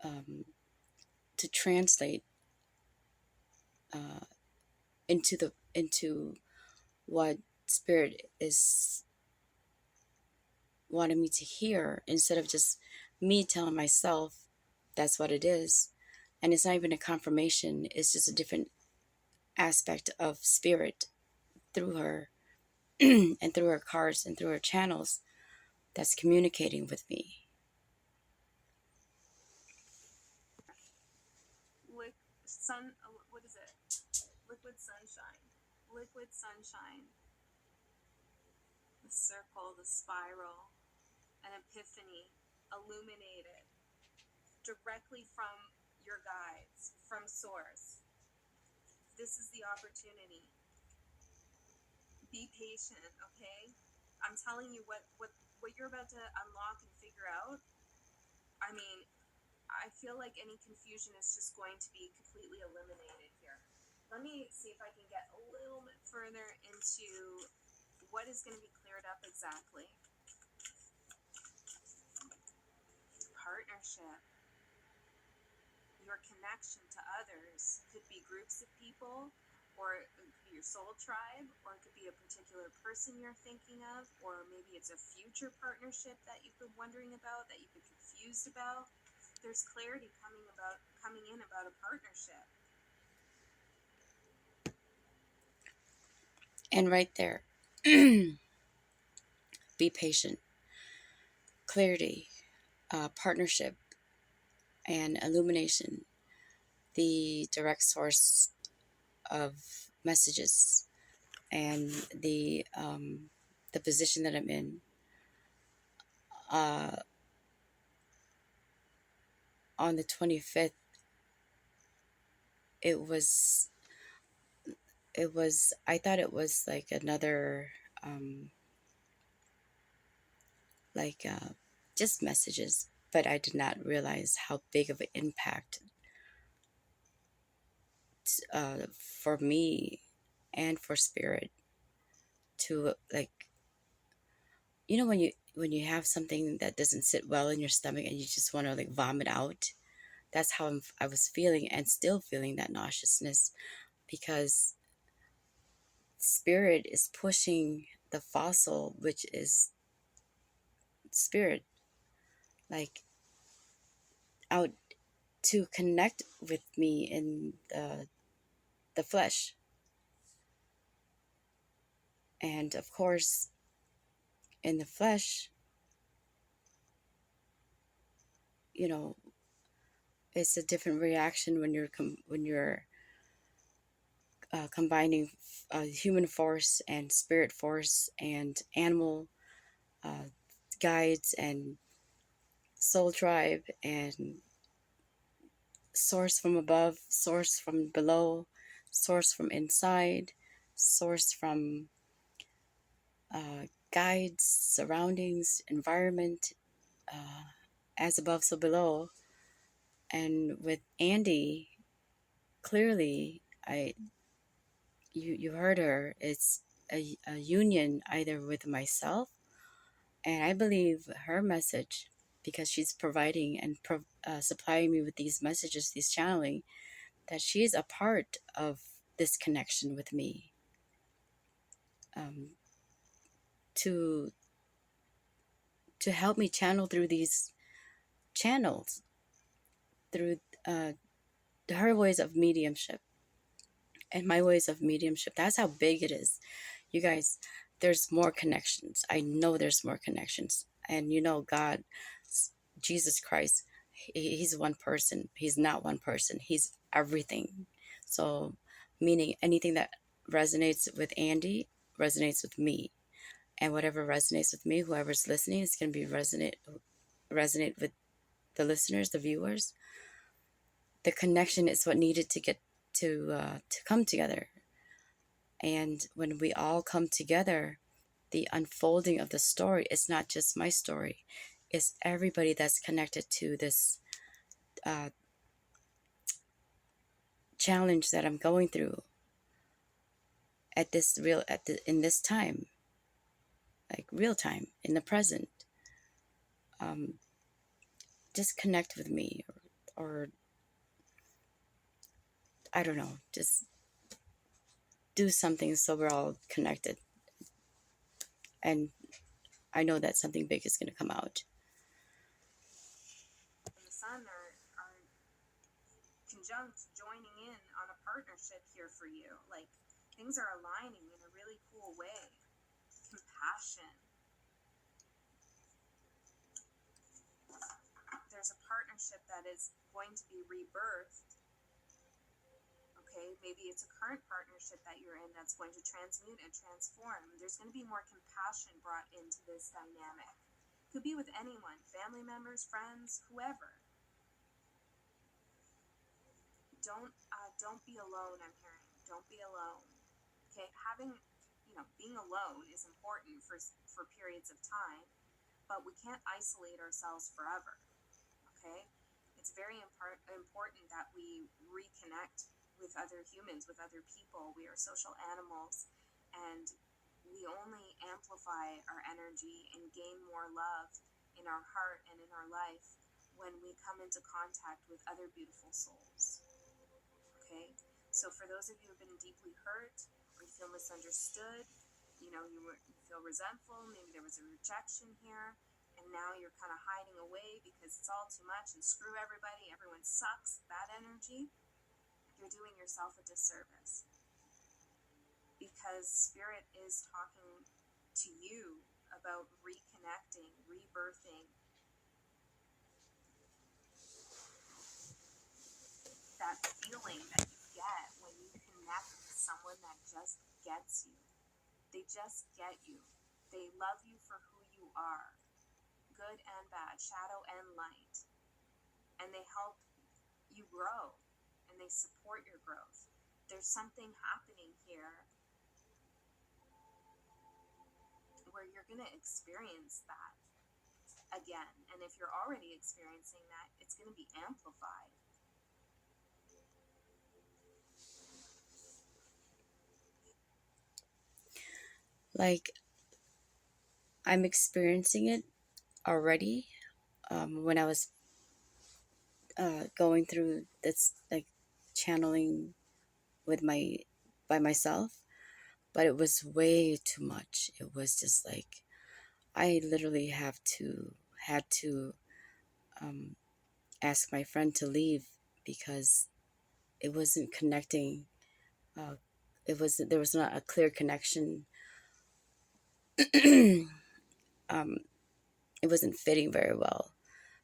um, to translate uh, into what spirit is wanted me to hear, instead of just me telling myself that's what it is. And it's not even a confirmation, it's just a different aspect of spirit through her and through her cards and through her channels that's communicating with me. What is it? Liquid sunshine. Liquid sunshine. The circle, the spiral, an epiphany, illuminated directly from your guides, from source. This is the opportunity. Be patient, okay? I'm telling you what you're about to unlock and figure out. I mean, I feel like any confusion is just going to be completely eliminated here. Let me see if I can get a little bit further into what is going to be cleared up exactly. Partnership. Your connection to others could be groups of people, or it could be your soul tribe, or it could be a particular person you're thinking of, or maybe it's a future partnership that you've been wondering about, that you've been confused about. There's clarity coming in about a partnership. And right there, be patient, clarity, partnership, and illumination, the direct source of messages, and the position that I'm in. Uh, on the 25th, it was I thought it was like another um, like just messages, but I did not realize how big of an impact for me and for spirit to like, when you have something that doesn't sit well in your stomach and you just want to like vomit out. That's how I was feeling, and still feeling that nauseousness, because spirit is pushing the fossil, which is spirit, like out to connect with me in the flesh. And of course, in the flesh, you know, it's a different reaction when you're combining human force and spirit force and animal uh, guides and soul tribe and source from above, source from below, source from inside, source from guides, surroundings, environment, uh, as above, so below. And with Andy, clearly, you heard her. It's a union either with myself, and I believe her message, because she's providing and supplying me with these messages, these channeling, that she's a part of this connection with me, um, to help me channel through these channels, through uh, her ways of mediumship and my ways of mediumship. That's how big it is. You guys, there's more connections. I know there's more connections. And God, Jesus Christ, he's one person. He's not one person. He's everything. So, meaning anything that resonates with Andy resonates with me. And whatever resonates with me, whoever's listening is going to be resonate with the listeners, the viewers. The connection is what needed to get to come together. And when we all come together, the unfolding of the story is not just my story, it's everybody that's connected to this uh, challenge that I'm going through in this time, like real time in the present. Um, just connect with me, or I don't know, just do something so we're all connected. And I know that something big is going to come out. And the sun are conjunct joining in on a partnership here for you. Like, things are aligning in a really cool way. Compassion. There's a partnership that is going to be rebirthed. Okay, maybe it's a current partnership that you're in that's going to transmute and transform. There's going to be more compassion brought into this dynamic. Could be with anyone, family members, friends, whoever. Don't be alone. I'm hearing. Don't be alone. Okay, being alone is important for periods of time, but we can't isolate ourselves forever. Okay, it's very important that we reconnect with other humans, with other people. We are social animals, and we only amplify our energy and gain more love in our heart and in our life when we come into contact with other beautiful souls. Okay, So for those of you who have been deeply hurt, or you feel misunderstood, you feel resentful, maybe there was a rejection here, and now you're kind of hiding away because it's all too much and screw everybody, everyone sucks, that energy, you're doing yourself a disservice. Because Spirit is talking to you about reconnecting, rebirthing, that feeling that you get when you connect with someone that just gets you. They just get you. They love you for who you are, good and bad, shadow and light. And they help you grow and they support your growth. There's something happening here where you're going to experience that again. And if you're already experiencing that, it's going to be amplified. Like, I'm experiencing it already. When I was going through this, like, channeling with my by myself, but it was way too much. It was just like I literally had to um, ask my friend to leave because it wasn't connecting. Uh, it was There was not a clear connection. um, it wasn't fitting very well.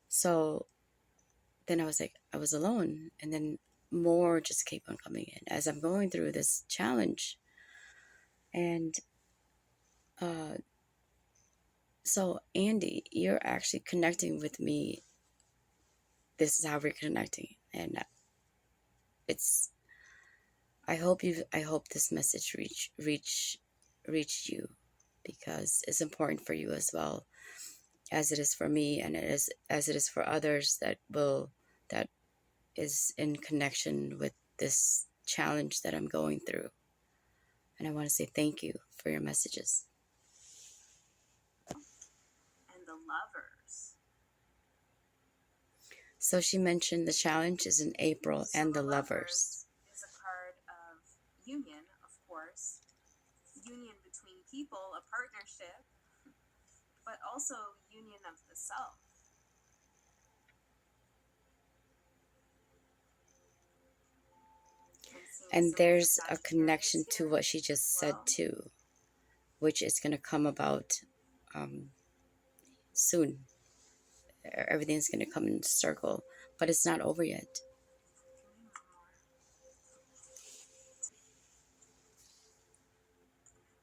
So then I was like, I was alone, and then more just keep on coming in as I'm going through this challenge. And uh, so, Andy, you're actually connecting with me. This is how we're connecting, and it's. I hope this message reach you, because it's important for you as well as it is for me, and it is for others that is in connection with this challenge that I'm going through. And I want to say thank you for your messages. And the lovers. So she mentioned the challenge is in April, So and the the lovers. lovers is a card of union, of course, union between people, a partnership, but also union of the self. And there's a connection to what she just said well. too, which is going to come about soon. Everything's going to come in circle, but it's not over yet.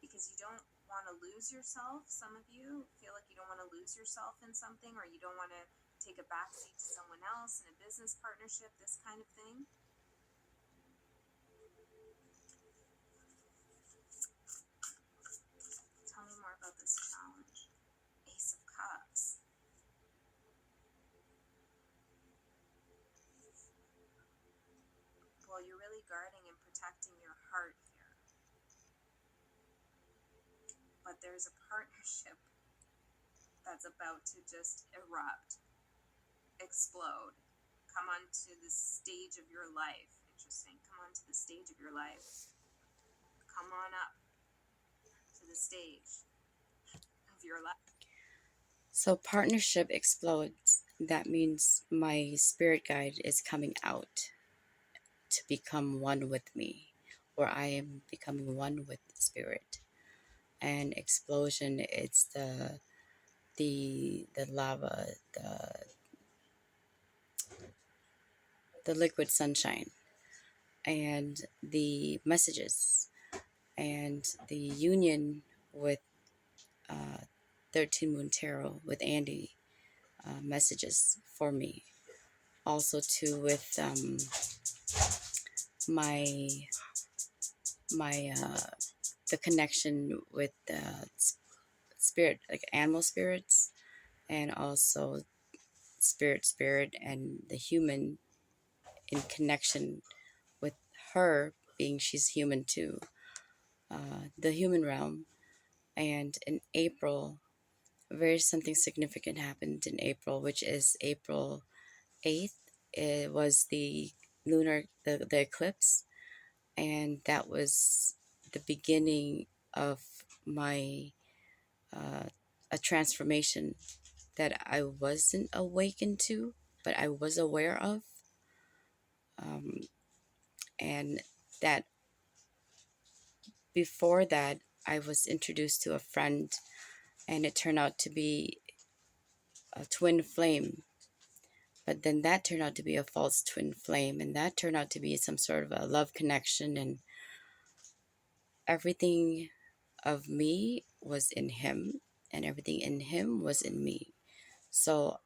Because you don't want to lose yourself. Some of you feel like you don't want to lose yourself in something, or you don't want to take a backseat to someone else in a business partnership, this kind of thing. Tell me more about this challenge. Ace of Cups. Well, you're really guarding and protecting your heart here. But there's a partnership that's about to just erupt, explode, come onto the stage of your life. Interesting. Come onto the stage of your life. Come on up to the stage of your life. So partnership explodes. That means my spirit guide is coming out to become one with me, or I am becoming one with the spirit. And explosion, it's the lava, the liquid sunshine, and the messages, and the union with uh, 13 Moon Tarot with Andy, messages for me. Also, too, with my my the connection with the spirit, like animal spirits, and also spirit, and the human in connection with her, being she's human too, the human realm. And in April, very something significant happened in April, which is April 8th. It was the eclipse, And that was the beginning of my a transformation that I wasn't awakened to, but I was aware of. Um, and that before that, I was introduced to a friend, and it turned out to be a twin flame. But then that turned out to be a false twin flame, and that turned out to be some sort of a love connection, and everything of me was in him, and everything in him was in me. So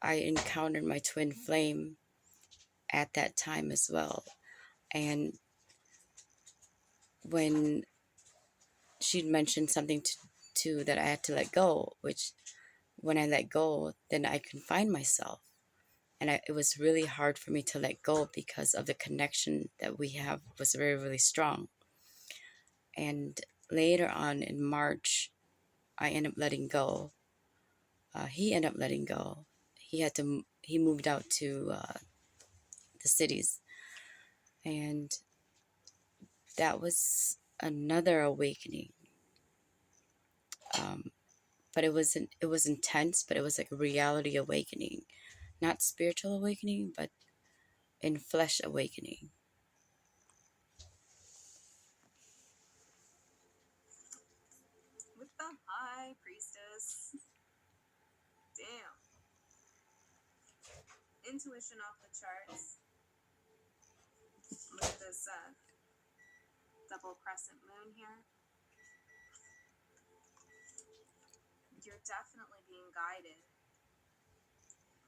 I encountered my twin flame at that time as well. And when she'd mentioned something to that I had to let go, which when I let go, then I can find myself. And it was really hard for me to let go because of the connection that we have was very, really strong. And later on in March, I ended up letting go. He ended up letting go. He moved out to the cities. And that was another awakening. Um, but it was intense, but it was like a reality awakening, not spiritual awakening, but in flesh awakening. With the high priestess. Damn. Intuition off the charts. Look at this double crescent moon here. You're definitely being guided.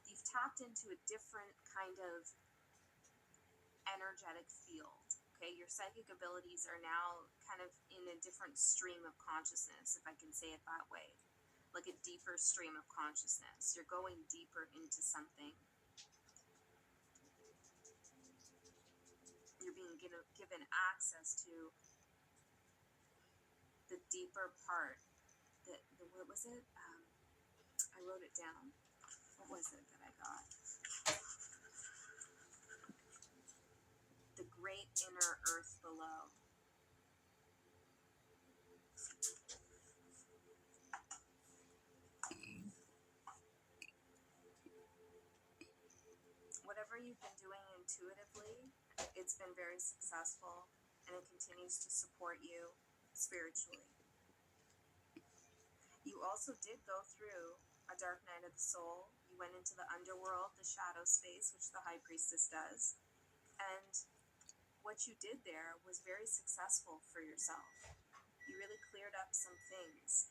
You've tapped into a different kind of energetic field. Okay, your psychic abilities are now kind of in a different stream of consciousness, if I can say it that way. Like a deeper stream of consciousness. You're going deeper into something. You're being given access to the deeper part. What was it? I wrote it down. What was it that I got? The great inner earth below. Whatever you've been doing intuitively, it's been very successful, and it continues to support you spiritually. You also did go through a dark night of the soul. You went into the underworld, the shadow space, which the high priestess does. And what you did there was very successful for yourself. You really cleared up some things.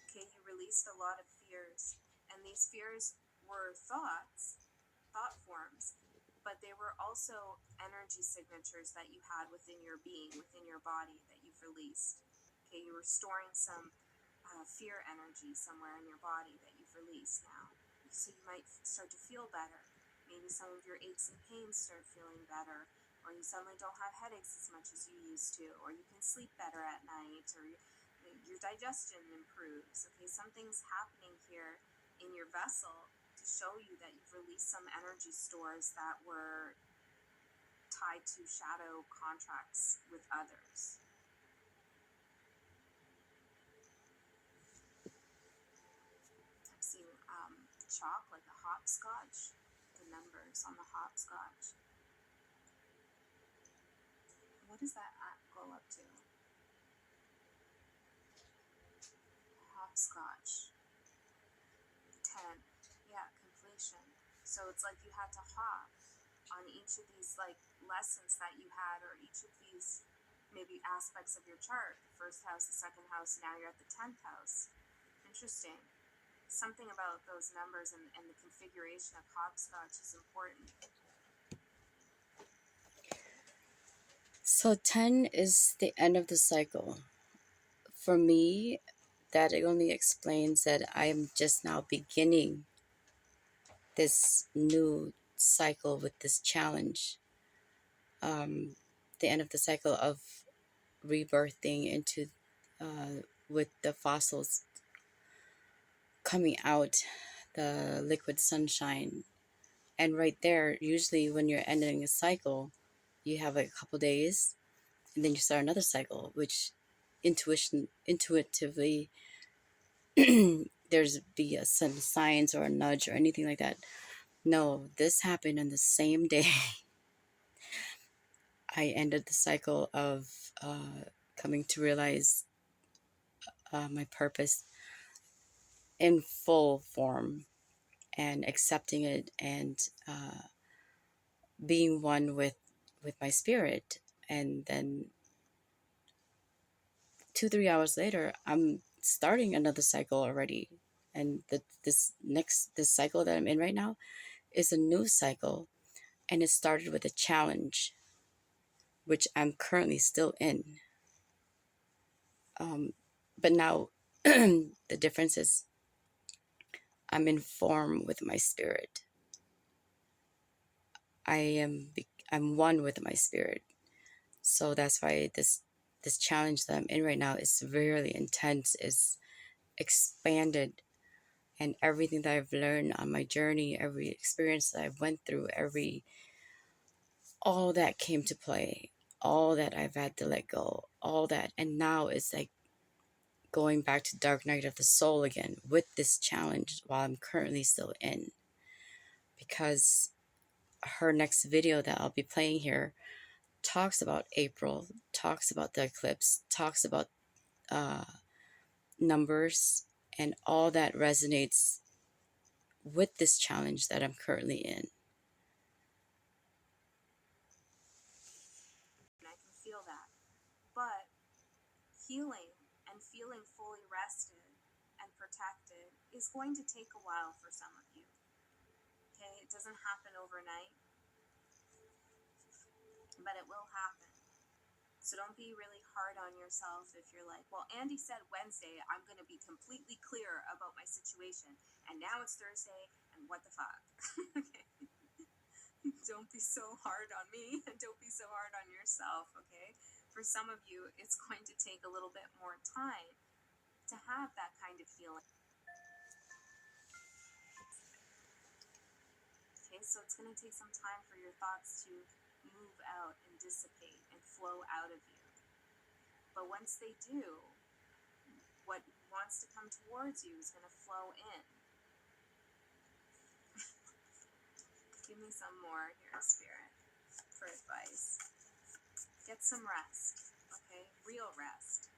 Okay, you released a lot of fears. And these fears were thought forms, but they were also energy signatures that you had within your being, within your body that you've released. Okay, you were storing some fear energy somewhere in your body that you've released now. So you might start to feel better. Maybe some of your aches and pains start feeling better, or you suddenly don't have headaches as much as you used to, or you can sleep better at night, or your digestion improves. Okay, something's happening here in your vessel to show you that you've released some energy stores that were tied to shadow contracts with others. I've seen chalk, like a hopscotch, the numbers on the hopscotch. What does that go up to? Hopscotch. 10. Yeah, completion. So it's like you had to hop on each of these like lessons that you had, or each of these maybe aspects of your chart. The first house, the second house, now you're at the 10th house. Interesting. Something about those numbers and the configuration of hopscotch is important. So 10 is the end of the cycle. For me, that only explains that I am just now beginning this new cycle with this challenge. The end of the cycle of rebirthing into with the fossils coming out, the liquid sunshine. And right there, usually when you're ending a cycle, you have like a couple days, and then you start another cycle, which intuitively there's be some science or a nudge or anything like that. No, this happened on the same day. I ended the cycle of coming to realize my purpose in full form and accepting it, and being one with my spirit. And then 2 3 hours later, I'm starting another cycle already. And this cycle that I'm in right now is a new cycle, and it started with a challenge, which I'm currently still in. But now the difference is I'm in form with my spirit. I am I'm one with my spirit. So that's why this challenge that I'm in right now is really intense, is expanded, and everything that I've learned on my journey, every experience that I went through, every all that came to play, all that I've had to let go, all that, and now it's like going back to dark night of the soul again with this challenge while I'm currently still in. Because her next video that I'll be playing here talks about April, talks about the eclipse, talks about uh, numbers, and all that resonates with this challenge that I'm currently in. And I can feel that. But healing and feeling fully rested and protected is going to take a while for some of you. Okay, it doesn't happen overnight, but it will happen. So don't be really hard on yourself if you're like, well, Andy said Wednesday I'm going to be completely clear about my situation, and now it's Thursday, and what the fuck? Okay. Don't be so hard on me, and don't be so hard on yourself, okay? For some of you, it's going to take a little bit more time to have that kind of healing. Okay, so it's going to take some time for your thoughts to move out and dissipate and flow out of you. But once they do, what wants to come towards you is going to flow in. Give me some more here, Spirit, for advice. Get some rest, okay? Real rest.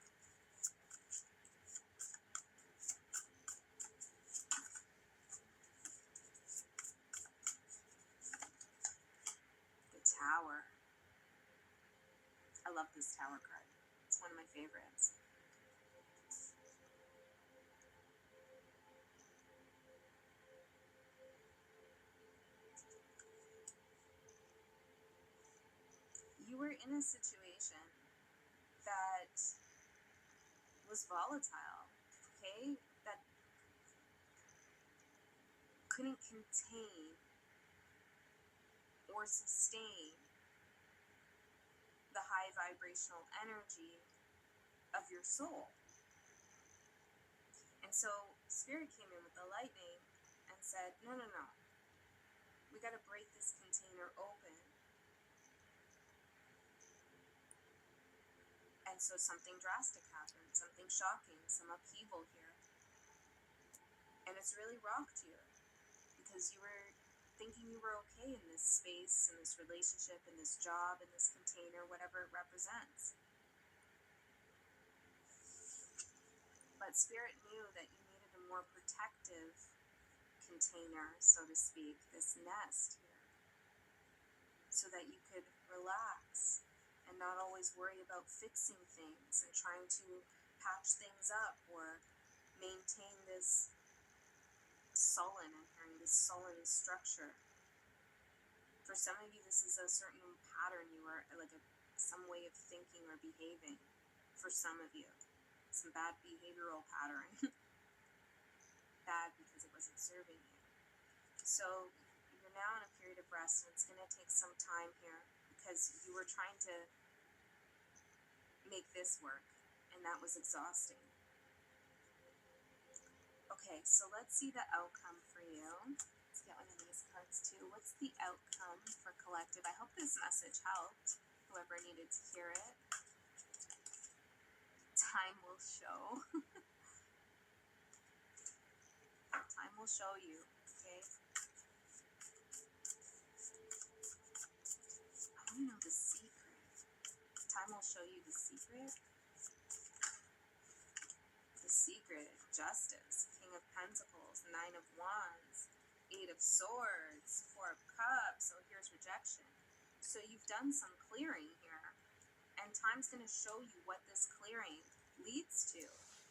The Tower. I love this Tower card. It's one of my favorites. You were in a situation that was volatile, okay? That couldn't contain or sustain the high vibrational energy of your soul. And so Spirit came in with the lightning and said, no, no, no. We got to break this container open. And so something drastic happened, something shocking, some upheaval here. And it's really rocked you because you were thinking you were okay in this space, in this relationship, in this job, in this container, whatever it represents. But Spirit knew that you needed a more protective container, so to speak, this nest here, so that you could relax and not always worry about fixing things and trying to patch things up or maintain this sullen and this sullen structure. For some of you, this is a certain pattern you are, like some way of thinking or behaving. For some of you, some bad behavioral pattern. Bad because it wasn't serving you. So you're now in a period of rest, and it's going to take some time here because you were trying to make this work, and that was exhausting. Okay, so let's see the outcome for you. Let's get one of these cards reads too. What's the outcome for collective? I hope this message helped whoever needed to hear it. Time will show. Time will show you, okay? I want to know the secret. Time will show you the secret. The secret, justice, King of Pentacles, Nine of Wands, Eight of Swords, Four of Cups. So here's rejection. So you've done some clearing here, and time's going to show you what this clearing leads to.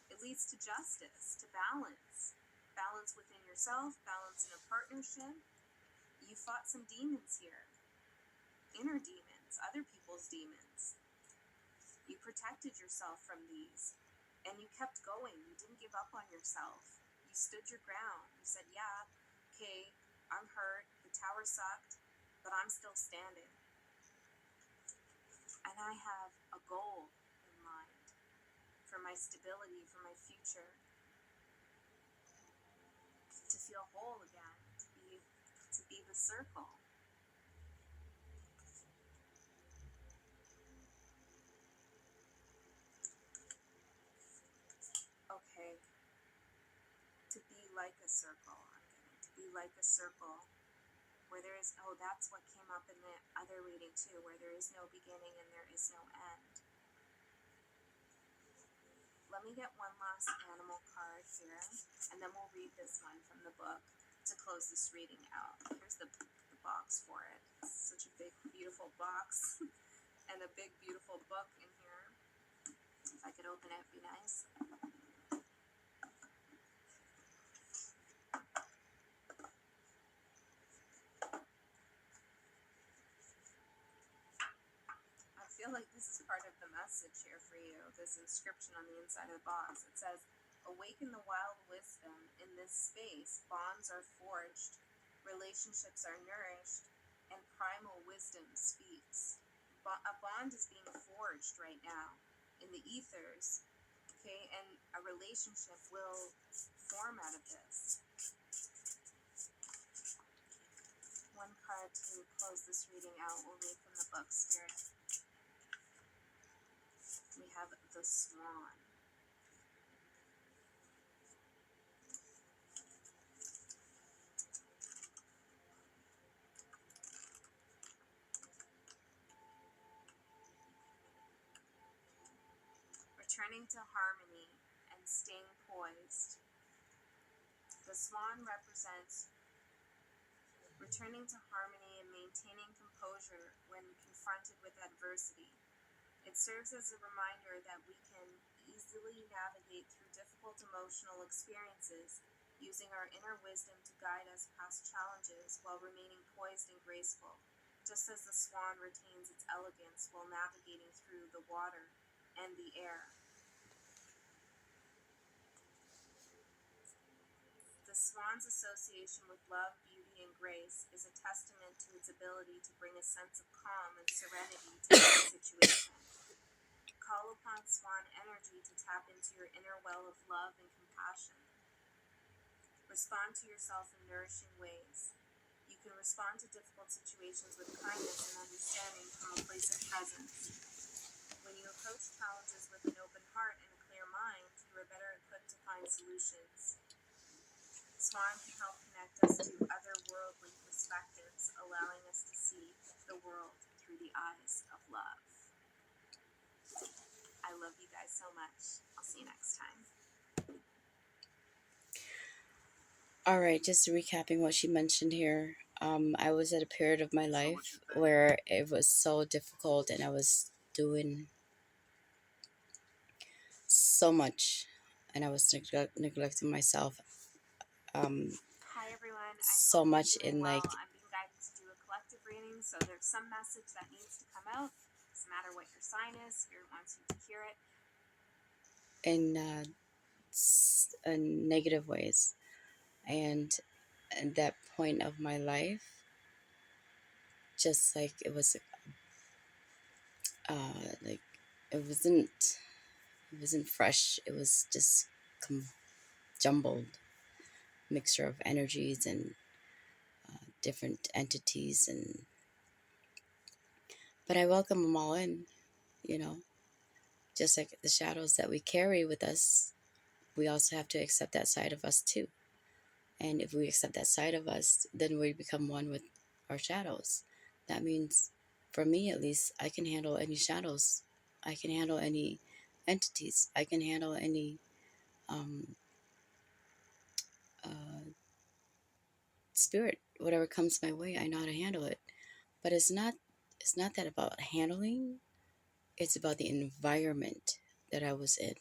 It leads to justice, to balance. Balance within yourself, balance in a partnership. You fought some demons here. Inner demons, other people's demons. You protected yourself from these. And you kept going. You didn't give up on yourself. You stood your ground. You said, yeah, okay, I'm hurt. The tower sucked, but I'm still standing. And I have a goal in mind for my stability, for my future, to feel whole again, to be the circle. Okay, to be like a circle. I'm getting to be like a circle where there is, oh, that's what came up in the other reading too, where there is no beginning and there is no end. Let me get one last animal card here, and then we'll read this one from the book to close this reading out. Here's the box for it. It's such a big, beautiful box, and a big, beautiful book in here. If I could open it, it'd be nice. I feel like this is part of the message here for you, this inscription on the inside of the box. It says, awaken the wild wisdom in this space. Bonds are forged, relationships are nourished, and primal wisdom speaks. A bond is being forged right now in the ethers, okay, and a relationship will form out of this. One card to close this reading out. We'll read from the book, Spirit. We have the Swan. Returning to harmony and staying poised. The Swan represents returning to harmony and maintaining composure when confronted with adversity. It serves as a reminder that we can easily navigate through difficult emotional experiences using our inner wisdom to guide us past challenges while remaining poised and graceful, just as the swan retains its elegance while navigating through the water and the air. The swan's association with love, beauty, and grace is a testament to its ability to bring a sense of calm and serenity to any situation. Call upon swan energy to tap into your inner well of love and compassion. Respond to yourself in nourishing ways. You can respond to difficult situations with kindness and understanding from a place of presence. When you approach challenges with an open heart and a clear mind, you are better equipped to find solutions. Swan can help connect us to otherworldly perspectives, allowing us to see the world through the eyes of love. I love you guys so much. I'll see you next time. All right, just recapping what she mentioned here. I was at a period of my life where it was so difficult and I was doing so much and I was neglecting myself Hi everyone. so much in Well, like I'm being guided to do a collective reading, so there's some message that needs to come out. Doesn't matter what your sign is, Spirit wants you to hear it. in negative ways, and at that point of my life, just like it was like it wasn't fresh. It was just jumbled mixture of energies and different entities, and but I welcome them all in, you know, just like the shadows that we carry with us, we also have to accept that side of us too. And if we accept that side of us, then we become one with our shadows. That means, for me at least, I can handle any shadows. I can handle any entities. I can handle any um, uh, spirit, whatever comes my way. I know how to handle it. But it's not that about handling. It's about the environment that I was in.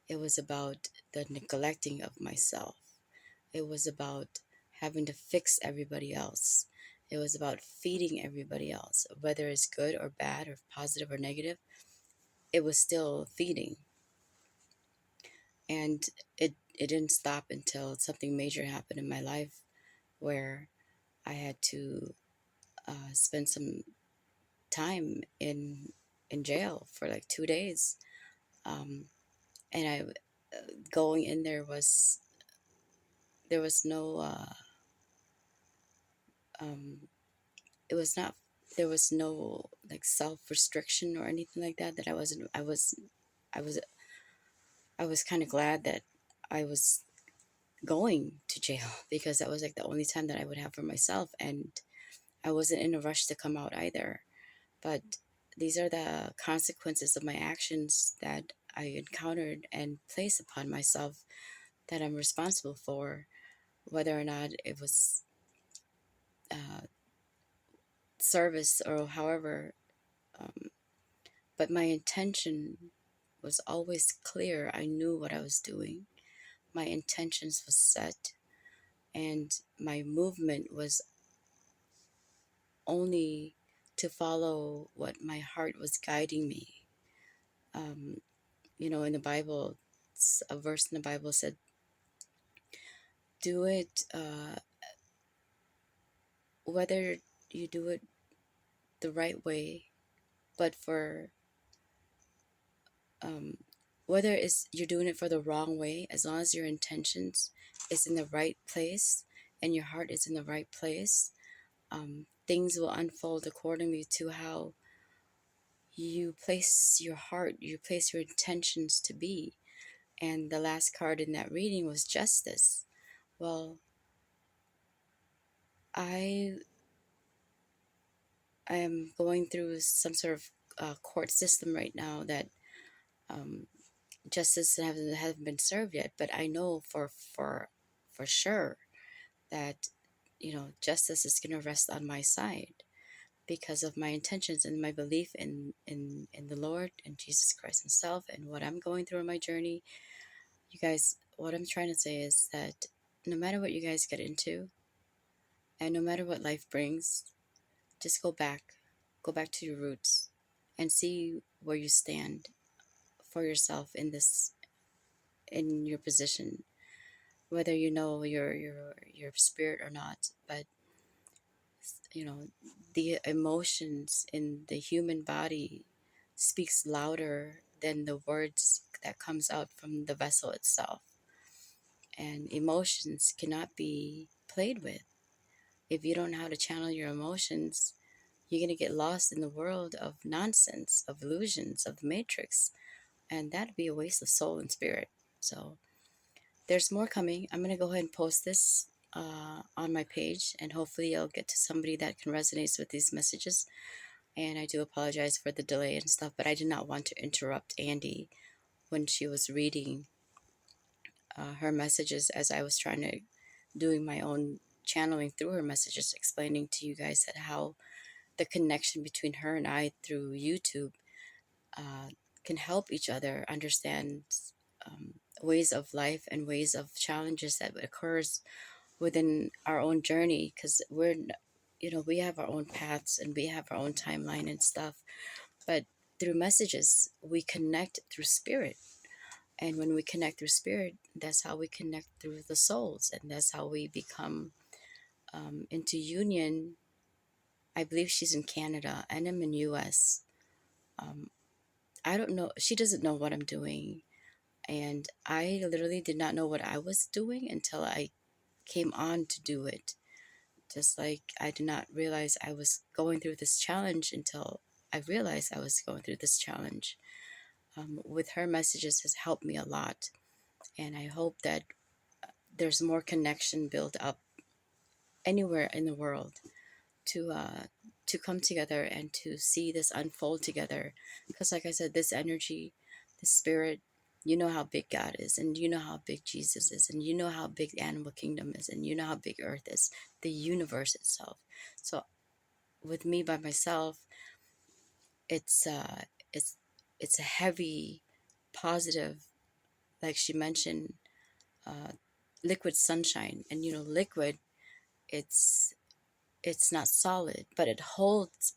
It was about the neglecting of myself. It was about having to fix everybody else. It was about feeding everybody else, whether it's good or bad or positive or negative. It was still feeding, and it didn't stop until something major happened in my life, where I had to spend some time in jail for like 2 days, um, and I going in there was no um, it was not there was no like self restriction or anything like that I was I was kind of glad that I was going to jail because that was like the only time that I would have for myself, and I wasn't in a rush to come out either. But these are the consequences of my actions that I encountered and placed upon myself, that I'm responsible for, whether or not it was uh, service or however. Um, but my intention was always clear. I knew what I was doing. My intentions was set, and my movement was only to follow what my heart was guiding me. Um, in the Bible, a verse in the Bible said, "Do it, whether you do it the right way, but for um, whether it's you're doing it for the wrong way, as long as your intentions is in the right place and your heart is in the right place, things will unfold accordingly to how you place your heart, you place your intentions to be." And the last card in that reading was justice. Well, I I am going through some sort of court system right now that um, justice hasn't been served yet. But I know for sure that justice is going to rest on my side because of my intentions and my belief in the Lord and Jesus Christ Himself and what I'm going through in my journey. You guys, what I'm trying to say is that no matter what you guys get into, and no matter what life brings, just go back to your roots, and see where you stand for yourself in your position, whether you know your spirit or not. But you know the emotions in the human body speaks louder than the words that comes out from the vessel itself, and emotions cannot be played with. If you don't know how to channel your emotions, you're going to get lost in the world of nonsense, of illusions, of the matrix, and that'd be a waste of soul and spirit. So there's more coming. I'm going to go ahead and post this on my page, and hopefully I'll get to somebody that can resonate with these messages. And I do apologize for the delay and stuff, but I did not want to interrupt Andy when she was reading her messages, as I was trying to doing my own channeling through her messages, explaining to you guys that how the connection between her and I through YouTube uh, can help each other understand ways of life and ways of challenges that occurs within our own journey, because we have our own paths and we have our own timeline and stuff, but through messages we connect through spirit. And when we connect through spirit, that's how we connect through the souls, and that's how we become into union. I believe she's in Canada and I'm in US. um, I don't know, she doesn't know what I'm doing, and I literally did not know what I was doing until I came on to do it, Just like I did not realize I was going through this challenge until I realized I was going through this challenge. With her messages has helped me a lot, and I hope that there's more connection built up anywhere in the world to come together and to see this unfold together. Because, like I said, this energy, the spirit, you know how big God is, and you know how big Jesus is, and you know how big the animal kingdom is, and you know how big Earth is, the universe itself. So, with me by myself, it's it's it's a heavy, positive, like she mentioned, uh, liquid sunshine, and liquid. It's it's not solid, but it holds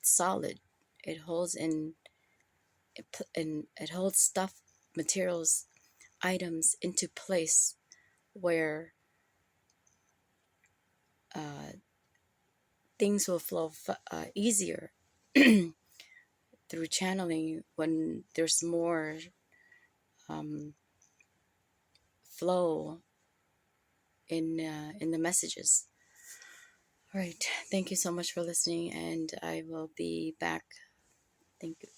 solid. It holds it holds stuff, materials, items into place where uh, things will flow easier through channeling when there's more um, flow in the messages. All right, thank you so much for listening, and I will be back. Thank you.